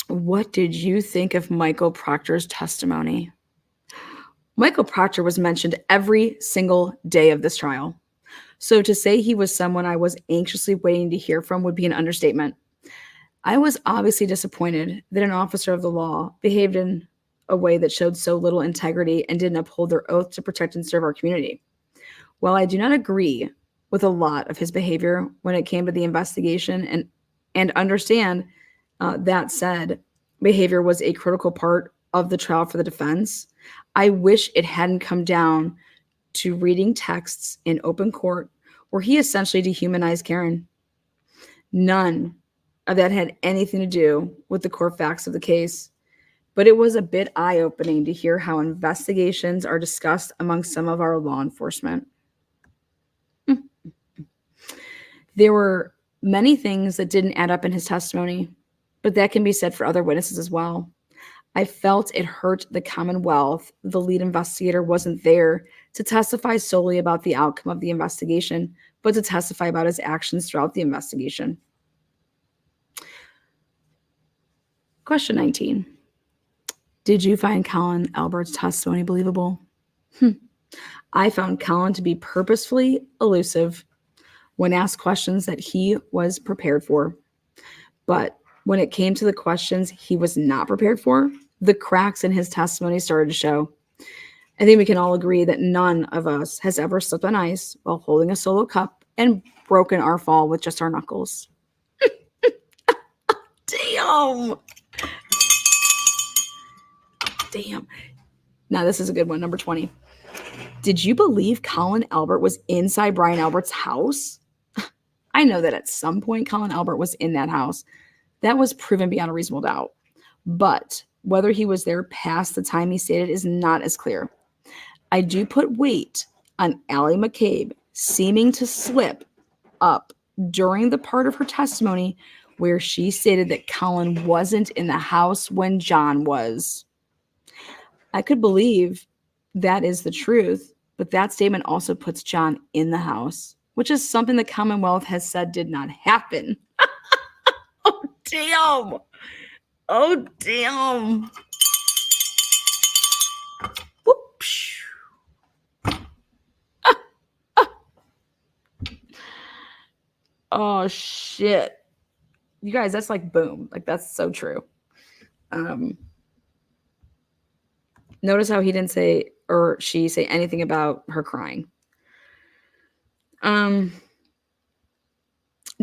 What did you think of Michael Proctor's testimony? Michael Proctor was mentioned every single day of this trial. So to say he was someone I was anxiously waiting to hear from would be an understatement. I was obviously disappointed that an officer of the law behaved in a way that showed so little integrity and didn't uphold their oath to protect and serve our community. While I do not agree with a lot of his behavior when it came to the investigation and understand that said, behavior was a critical part of the trial for the defense, I wish it hadn't come down to reading texts in open court where he essentially dehumanized Karen. None of that had anything to do with the core facts of the case, but it was a bit eye-opening to hear how investigations are discussed among some of our law enforcement. There were many things that didn't add up in his testimony, but that can be said for other witnesses as well. I felt it hurt the Commonwealth the lead investigator wasn't there to testify solely about the outcome of the investigation, but to testify about his actions throughout the investigation. Question 19. Did you find Colin Albert's testimony believable? I found Colin to be purposefully elusive when asked questions that he was prepared for. But when it came to the questions he was not prepared for, the cracks in his testimony started to show. I think we can all agree that none of us has ever slipped on ice while holding a solo cup and broken our fall with just our knuckles. Damn. Damn. Now this is a good one. Number 20. Did you believe Colin Albert was inside Brian Albert's house? I know that at some point Colin Albert was in that house. That was proven beyond a reasonable doubt. But whether he was there past the time he stated is not as clear. I do put weight on Allie McCabe seeming to slip up during the part of her testimony where she stated that Colin wasn't in the house when John was. I could believe that is the truth, but that statement also puts John in the house, which is something the Commonwealth has said did not happen. Oh, damn. Oh, damn. Whoops. Oh, shit. You guys, that's like boom. Like, that's so true. Notice how he didn't say or she say anything about her crying.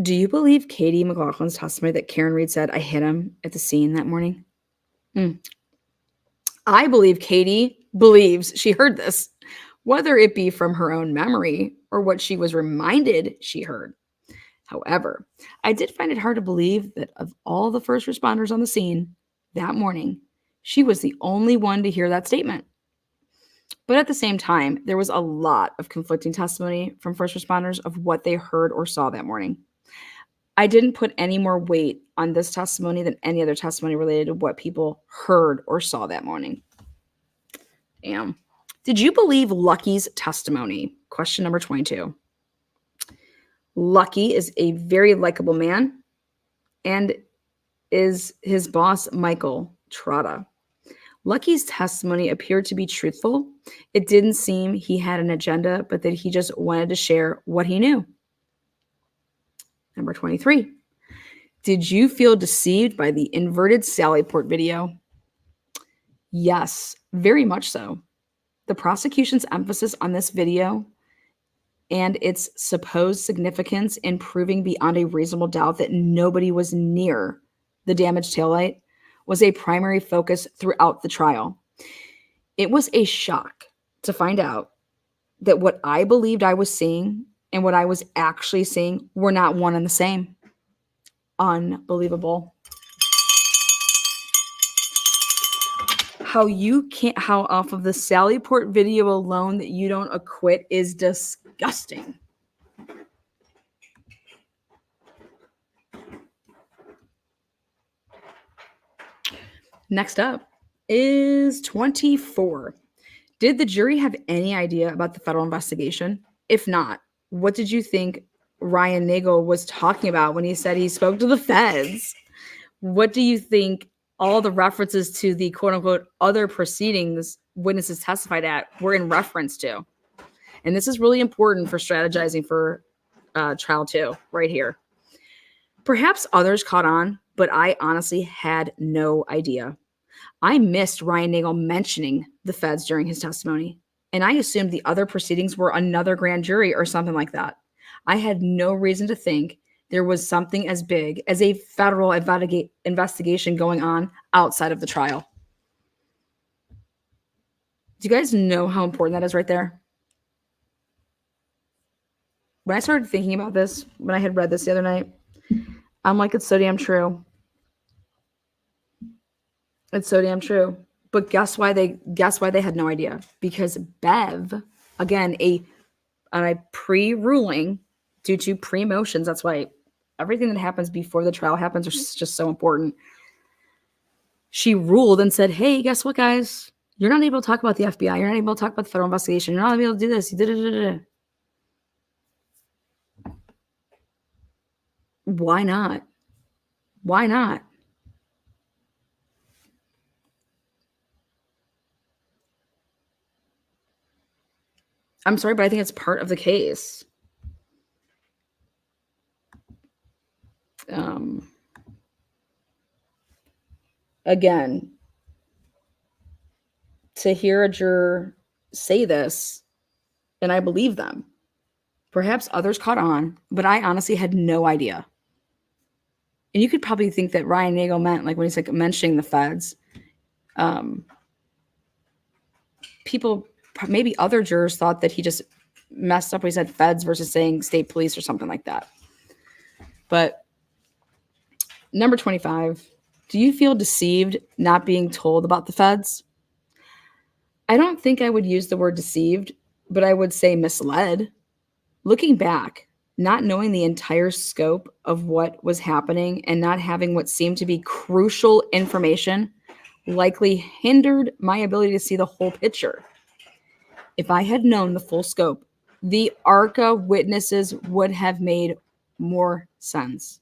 Do you believe Katie McLaughlin's testimony that Karen Reed said, I hit him at the scene that morning? I believe Katie believes she heard this, whether it be from her own memory or what she was reminded she heard. However, I did find it hard to believe that of all the first responders on the scene that morning, she was the only one to hear that statement. But at the same time, there was a lot of conflicting testimony from first responders of what they heard or saw that morning. I didn't put any more weight on this testimony than any other testimony related to what people heard or saw that morning. Damn. Did you believe Lucky's testimony? Question number 22. Lucky is a very likable man and is his boss, Michael Trotta. Lucky's testimony appeared to be truthful. It didn't seem he had an agenda, but that he just wanted to share what he knew. Number 23. Did you feel deceived by the inverted Sallyport video? Yes, very much so. The prosecution's emphasis on this video and its supposed significance in proving beyond a reasonable doubt that nobody was near the damaged taillight was a primary focus throughout the trial. It was a shock to find out that what I believed I was seeing and what I was actually seeing were not one and the same. Unbelievable. How off of the Sallyport video alone that you don't acquit is disgusting. Next up is 24. Did the jury have any idea about the federal investigation? If not, what did you think Ryan Nagel was talking about when he said he spoke to the feds? What do you think all the references to the quote-unquote other proceedings witnesses testified at were in reference to? And this is really important for strategizing for trial 2 right here. Perhaps others caught on, but I honestly had no idea. I missed Ryan Nagel mentioning the feds during his testimony, and I assumed the other proceedings were another grand jury or something like that. I had no reason to think there was something as big as a federal investigation going on outside of the trial. Do you guys know how important that is right there? When I started thinking about this, when I had read this the other night, I'm like, it's so damn true. It's so damn true. But guess why they had no idea? Because Bev, again, on a pre-ruling due to pre-motions, that's why everything that happens before the trial happens is just so important. She ruled and said, hey, guess what, guys? You're not able to talk about the FBI. You're not able to talk about the federal investigation. You're not able to do this. You did it. Why not? Why not? I'm sorry, but I think it's part of the case. Again, to hear a juror say this, and I believe them. Perhaps others caught on, but I honestly had no idea. And you could probably think that Ryan Nagel meant, like when he's like mentioning the feds, people, maybe other jurors thought that he just messed up when he said feds versus saying state police or something like that. But number 25, do you feel deceived not being told about the feds? I don't think I would use the word deceived, but I would say misled. Looking back, not knowing the entire scope of what was happening and not having what seemed to be crucial information likely hindered my ability to see the whole picture. If I had known the full scope, the ARCA witnesses would have made more sense.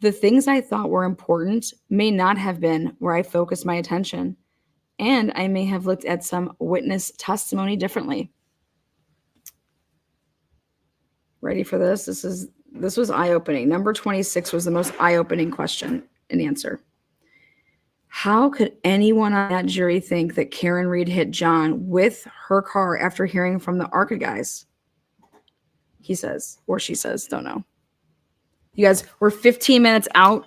The things I thought were important may not have been where I focused my attention, and I may have looked at some witness testimony differently. Ready for this? This was eye-opening. Number 26 was the most eye-opening question and answer. How could anyone on that jury think that Karen Reed hit John with her car after hearing from the ARCA guys? He says, or she says, don't know. You guys, we're 15 minutes out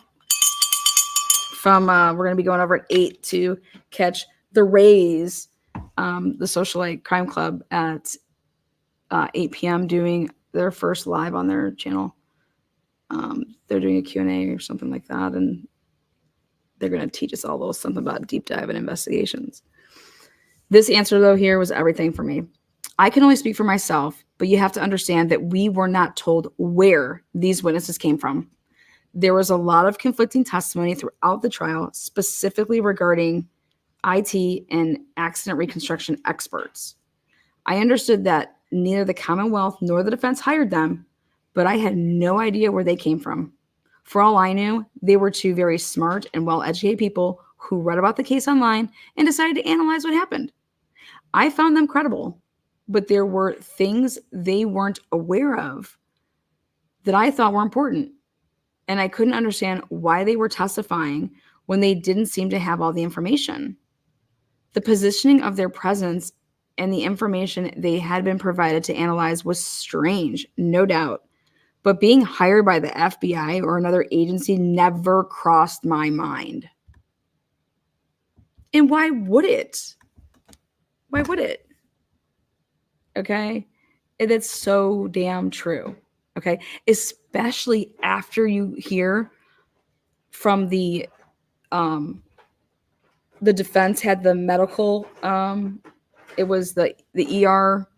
from, we're going to be going over at 8 to catch the Rays, the Socialite Crime Club at 8 p.m. doing their first live on their channel. They're doing a Q&A or something like that, and they're going to teach us all a little something about deep dive and investigations. This answer, though, here was everything for me. I can only speak for myself, but you have to understand that we were not told where these witnesses came from. There was a lot of conflicting testimony throughout the trial, specifically regarding IT, and accident reconstruction experts. I understood that neither the Commonwealth nor the defense hired them, but I had no idea where they came from. For all I knew, they were two very smart and well-educated people who read about the case online and decided to analyze what happened. I found them credible, but there were things they weren't aware of that I thought were important, and I couldn't understand why they were testifying when they didn't seem to have all the information. The positioning of their presence and the information they had been provided to analyze was strange, no doubt. But being hired by the FBI or another agency never crossed my mind. And why would it? Why would it? Okay? That's so damn true. Okay? Especially after you hear from the defense had the medical, it was the ER,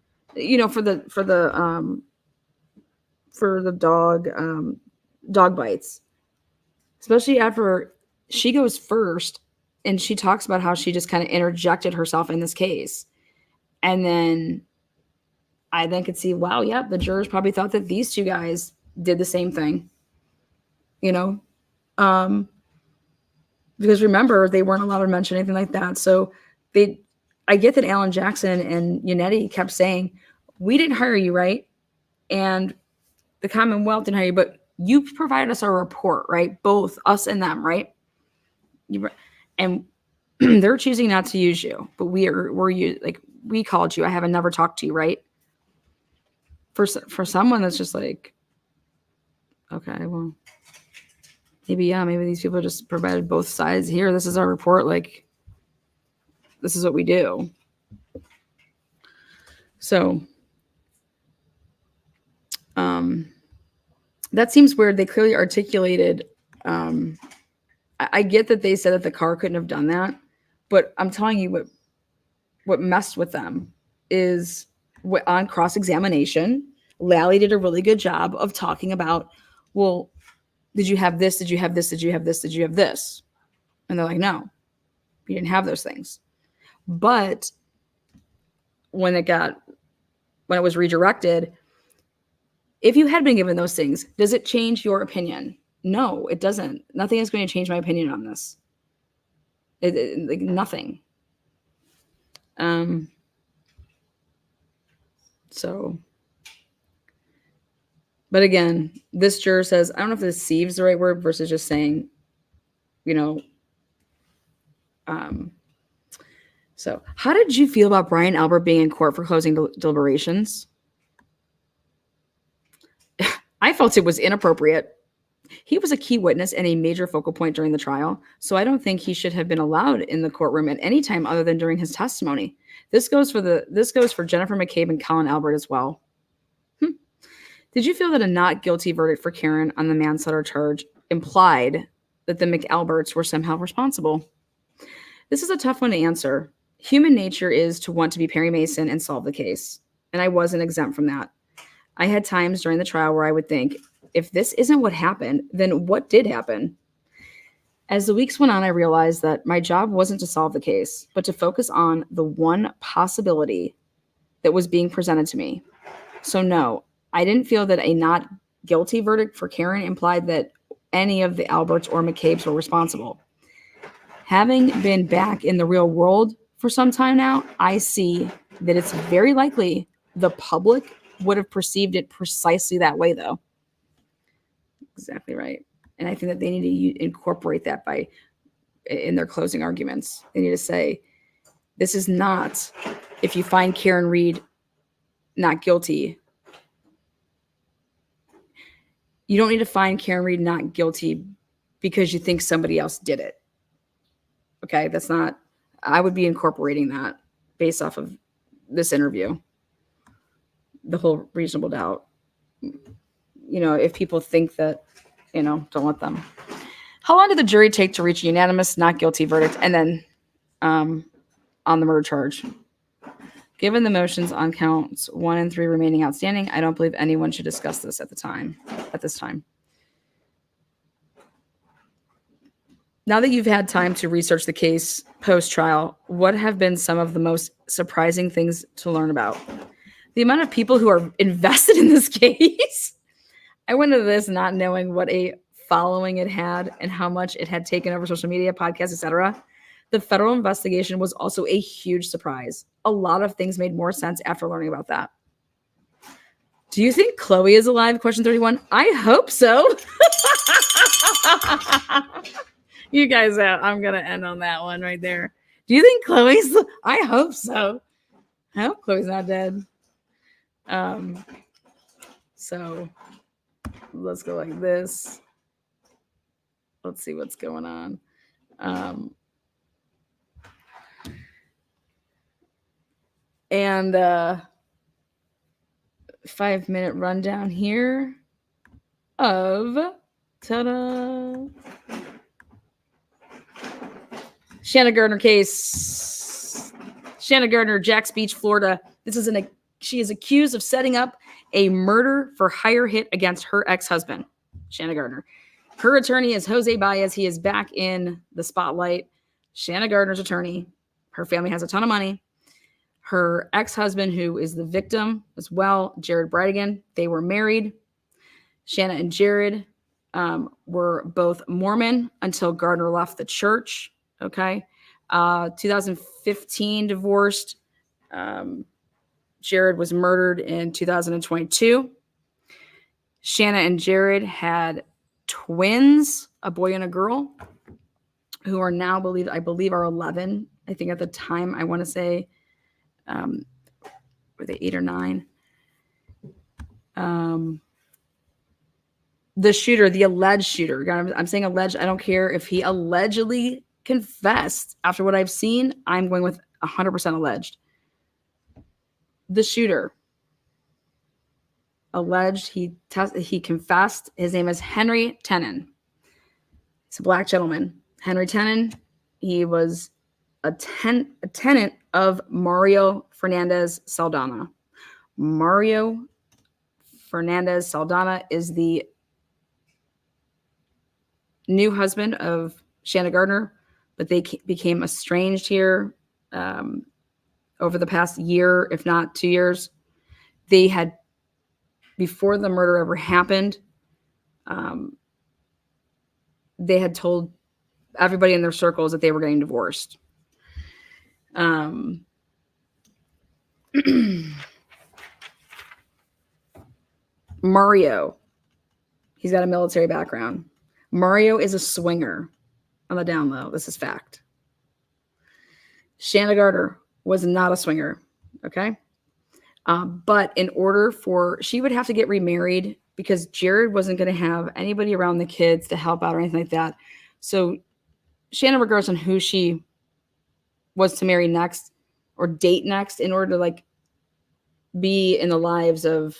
for the dog bites, especially after she goes first and she talks about how she just kind of interjected herself in this case. And then I then could see, wow, the jurors probably thought that these two guys did the same thing, because remember, they weren't allowed to mention anything like that. So I get that Alan Jackson and Yannetti kept saying, we didn't hire you, right? And the Commonwealth didn't hire you, but you provided us a report, right? Both us and them, right? And they're choosing not to use you, but we called you. I haven't never talked to you, right? For someone that's just like, okay, well, maybe these people just provided both sides. Here, this is our report. Like, this is what we do. So, that seems weird. They clearly articulated. I get that they said that the car couldn't have done that, but I'm telling you what messed with them is on cross-examination, Lally did a really good job of talking about, well, did you have this? Did you have this? Did you have this? Did you have this? And they're like, no, you didn't have those things. But when it was redirected, if you had been given those things, does it change your opinion? No, it doesn't. Nothing is going to change my opinion on this. Like nothing. So, but again, this juror says, I don't know if deceives the right word versus just saying, so how did you feel about Brian Albert being in court for closing deliberations? I felt it was inappropriate. He was a key witness and a major focal point during the trial, so I don't think he should have been allowed in the courtroom at any time other than during his testimony. This goes for Jennifer McCabe and Colin Albert as well. Did you feel that a not guilty verdict for Karen on the manslaughter charge implied that the McAlberts were somehow responsible? This is a tough one to answer. Human nature is to want to be Perry Mason and solve the case, and I wasn't exempt from that. I had times during the trial where I would think, if this isn't what happened, then what did happen? As the weeks went on, I realized that my job wasn't to solve the case, but to focus on the one possibility that was being presented to me. So no, I didn't feel that a not guilty verdict for Karen implied that any of the Alberts or McCabes were responsible. Having been back in the real world for some time now, I see that it's very likely the public would have perceived it precisely that way, though. Exactly right. And I think that they need to incorporate that in their closing arguments. They need to say, this is not, if you find Karen Reed not guilty, you don't need to find Karen Reed not guilty because you think somebody else did it. Okay, that's not, I would be incorporating that based off of this interview. The whole reasonable doubt. If people think that, don't let them. How long did the jury take to reach a unanimous not guilty verdict and then on the murder charge? Given the motions on counts 1 and 3 remaining outstanding, I don't believe anyone should discuss this at this time. Now that you've had time to research the case post-trial, what have been some of the most surprising things to learn about? The amount of people who are invested in this case. I went into this not knowing what a following it had and how much it had taken over social media, podcasts, etc. The federal investigation was also a huge surprise. A lot of things made more sense after learning about that. Do you think Chloe is alive? Question 31. I hope so. You guys out. I'm going to end on that one right there. Do you think Chloe's? I hope so. I hope Chloe's not dead. So let's go like this. Let's see what's going on. 5-minute rundown here of ta-da! Shanna Gardner case. Shanna Gardner, Jacks Beach, Florida. She is accused of setting up a murder for hire hit against her ex-husband, Shanna Gardner. Her attorney is Jose Baez. He is back in the spotlight. Shanna Gardner's attorney. Her family has a ton of money. Her ex-husband, who is the victim as well, Jared Brightigan, they were married. Shanna and Jared were both Mormon until Gardner left the church. Okay. 2015 divorced. Jared was murdered in 2022. Shanna and Jared had twins, a boy and a girl, who are now I believe are 11. I think at the time, I want to say, were they 8 or 9? The shooter, the alleged shooter, I'm saying alleged. I don't care if he allegedly confessed. After what I've seen, I'm going with 100% alleged. The shooter alleged he confessed. His name is Henry Tenon. He's a black gentleman. Henry Tenon. He was a tenant of Mario Fernandez Saldana. Mario Fernandez Saldana is the new husband of Shanna Gardner, but they became estranged here over the past year, if not 2 years. They had, before the murder ever happened, they had told everybody in their circles that they were getting divorced. Mario, he's got a military background. Mario is a swinger on the down low. This is fact. Shanna Gardner was not a swinger. Okay. But in order she would have to get remarried because Jared wasn't going to have anybody around the kids to help out or anything like that. So Shanna, regardless on who she was to marry next or date next, in order to be in the lives of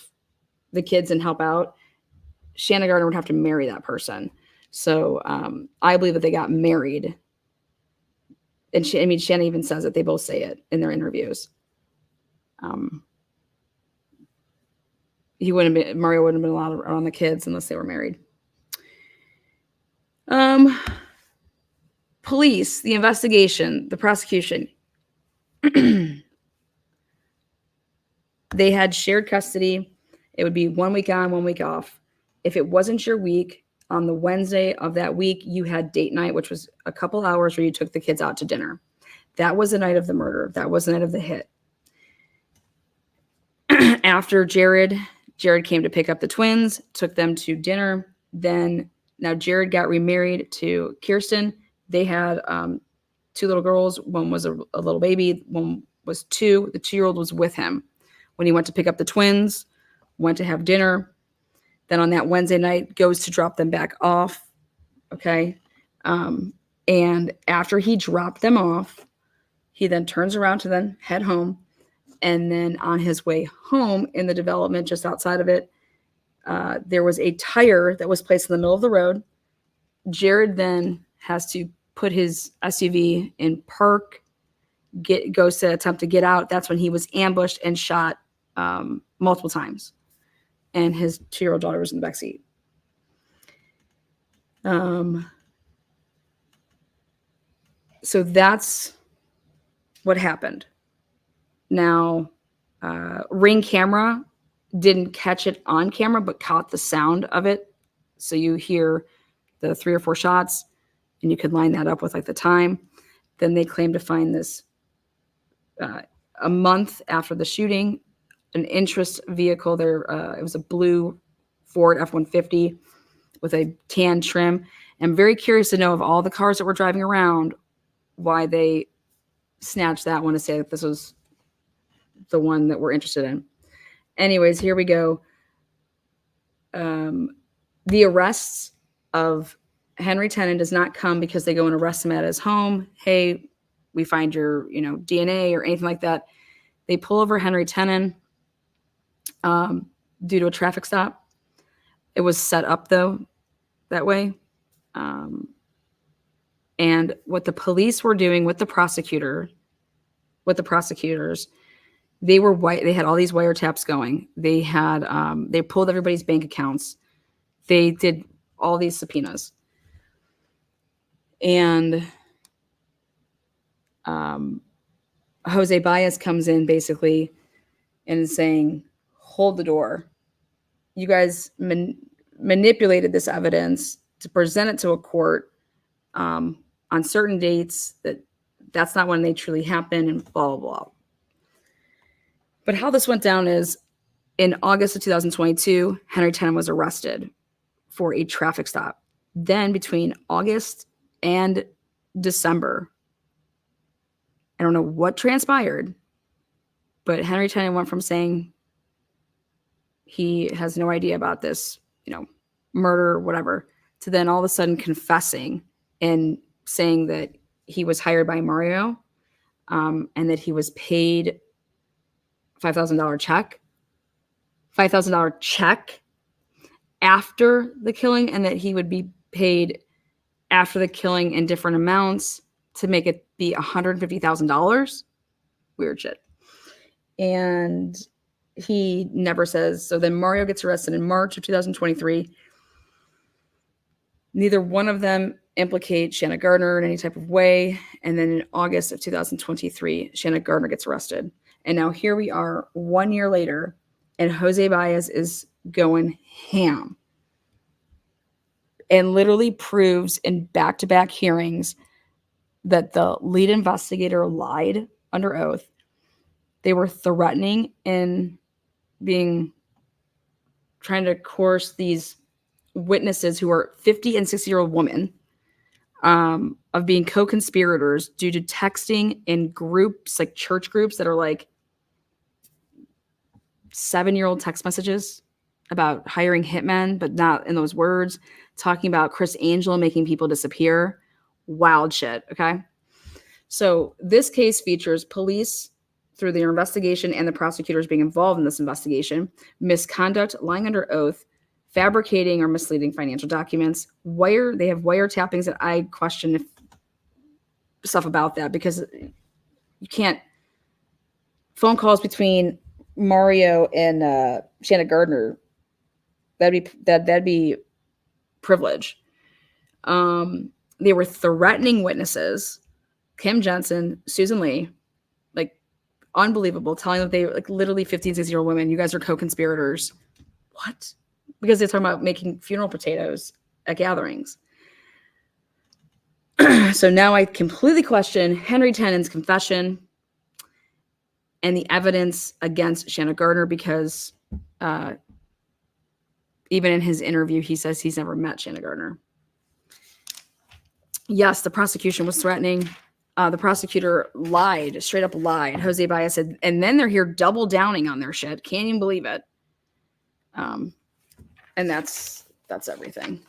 the kids and help out, Shanna Gardner would have to marry that person. So I believe that they got married. And Shanna even says it. They both say it in their interviews. Mario wouldn't have been allowed around the kids unless they were married. Police, the investigation, the prosecution. They had shared custody. It would be 1 week on, 1 week off. If it wasn't your week, on the Wednesday of that week, you had date night, which was a couple hours where you took the kids out to dinner. That was the night of the murder. That was the night of the hit. After Jared came to pick up the twins, took them to dinner. Now Jared got remarried to Kirsten. They had 2 little girls. One was a little baby. One was 2. The 2-year-old was with him when he went to pick up the twins, went to have dinner. Then on that Wednesday night, goes to drop them back off. Okay. And after he dropped them off, he then turns around to then head home. And then on his way home in the development just outside of it, there was a tire that was placed in the middle of the road. Jared then has to put his SUV in park, goes to attempt to get out. That's when he was ambushed and shot multiple times. And his 2-year-old daughter was in the backseat. So that's what happened. Now, Ring camera didn't catch it on camera, but caught the sound of it. So you hear the 3 or 4 shots, and you could line that up with like the time. Then they claim to find this a month after the shooting, an interest vehicle there. It was a blue Ford F-150 with a tan trim. I'm very curious to know, of all the cars that were driving around, why they snatched that one to say that this was the one that we're interested in. Anyways, here we go. The arrests of Henry Tenen does not come because they go and arrest him at his home. Hey, we find your, DNA or anything like that. They pull over Henry Tenen due to a traffic stop. It was set up though that way. And what the police were doing with the prosecutors, they had all these wiretaps going. They had they pulled everybody's bank accounts. They did all these subpoenas. And Jose Baez comes in basically and is saying, hold the door. You guys manipulated this evidence to present it to a court on certain dates that's not when they truly happened, and blah, blah, blah. But how this went down is, in August of 2022, Henry Tenen was arrested for a traffic stop. Then between August and December, I don't know what transpired, but Henry Tenen went from saying he has no idea about this, murder, whatever, to then all of a sudden confessing and saying that he was hired by Mario, and that he was paid $5,000 check after the killing, and that he would be paid after the killing in different amounts to make it be $150,000. Weird shit. And he never says. So then Mario gets arrested in March of 2023. Neither one of them implicate Shanna Gardner in any type of way. And then in August of 2023, Shanna Gardner gets arrested. And now here we are 1 year later, and Jose Baez is going ham and literally proves in back-to-back hearings that the lead investigator lied under oath. They were threatening and trying to coerce these witnesses who are 50 and 60-year-old women of being co-conspirators due to texting in groups, like church groups that are like 7-year-old text messages about hiring hitmen, but not in those words, talking about Chris Angel making people disappear. Wild shit, okay? So this case features police, through their investigation and the prosecutors being involved in this investigation, misconduct, lying under oath, fabricating or misleading financial documents. They have wiretappings that I question if stuff about that, because you can't. Phone calls between Mario and Shanna Gardner, that'd be privilege. They were threatening witnesses, Kim Jensen, Susan Lee, like unbelievable, telling that they like literally 15, 16-year-old women, you guys are co-conspirators. What? Because they're talking about making funeral potatoes at gatherings. So now I completely question Henry Tenen's confession and the evidence against Shanna Gardner, because even in his interview, he says he's never met Shanna Gardner. Yes, the prosecution was threatening. The prosecutor lied, straight up lied. Jose Baez said, and then they're here double downing on their shit. Can't even believe it. And that's everything.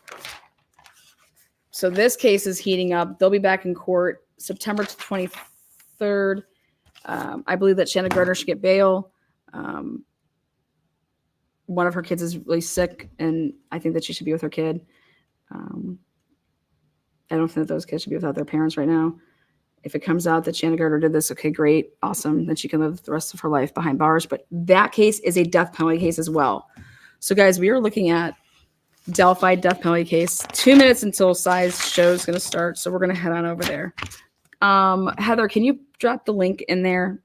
So this case is heating up. They'll be back in court September 23rd. I believe that Shanna Gardner should get bail. One of her kids is really sick, and I think that she should be with her kid. I don't think that those kids should be without their parents right now. If it comes out that Shanna Gardner did this, okay, great, awesome. Then she can live the rest of her life behind bars. But that case is a death penalty case as well. So, guys, we are looking at Delphi death penalty case. 2 minutes until Size show is going to start, so we're going to head on over there. Heather, can you drop the link in there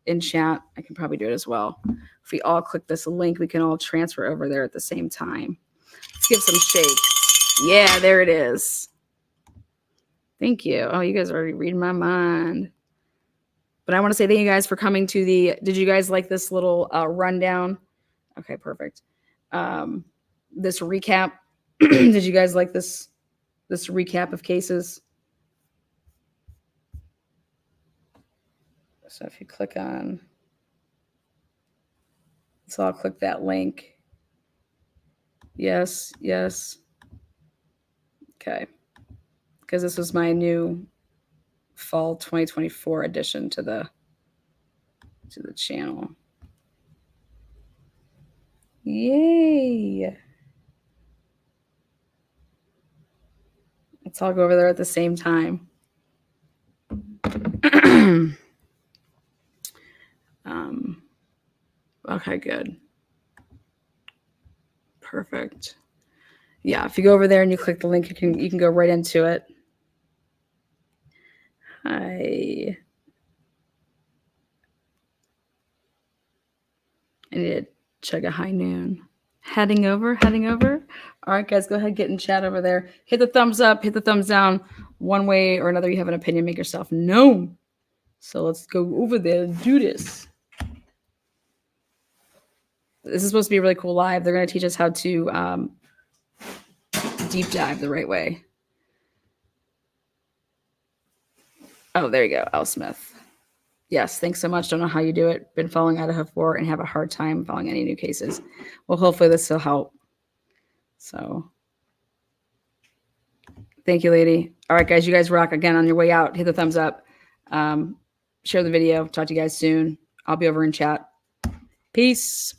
in chat? I can probably do it as well. If we all click this link, we can all transfer over there at the same time. Let's give some shakes. Yeah, there it is. Thank you. Oh, you guys are already reading my mind. But I want to say thank you guys for coming to the, did you guys like this little rundown? Okay, perfect. This recap. Did you guys like this recap of cases? So if you click on, so I'll click that link. Yes, yes. Okay. Because this was my new fall 2024 addition to the channel. Yay. Let's all go over there at the same time. Okay, good. Perfect. Yeah, if you go over there and you click the link, you can go right into it. I need to chug a high noon. Heading over. All right, guys, go ahead, get in chat over there. Hit the thumbs up, hit the thumbs down. One way or another, you have an opinion, make yourself known. So let's go over there and do this. This is supposed to be a really cool live. They're going to teach us how to deep dive the right way. Oh, there you go, Al Smith. Yes, thanks so much. Don't know how you do it. Been following Idaho 4 and have a hard time following any new cases. Well, hopefully this will help. So thank you, lady. All right, guys, you guys rock. Again, on your way out, hit the thumbs up. Share the video. Talk to you guys soon. I'll be over in chat. Peace.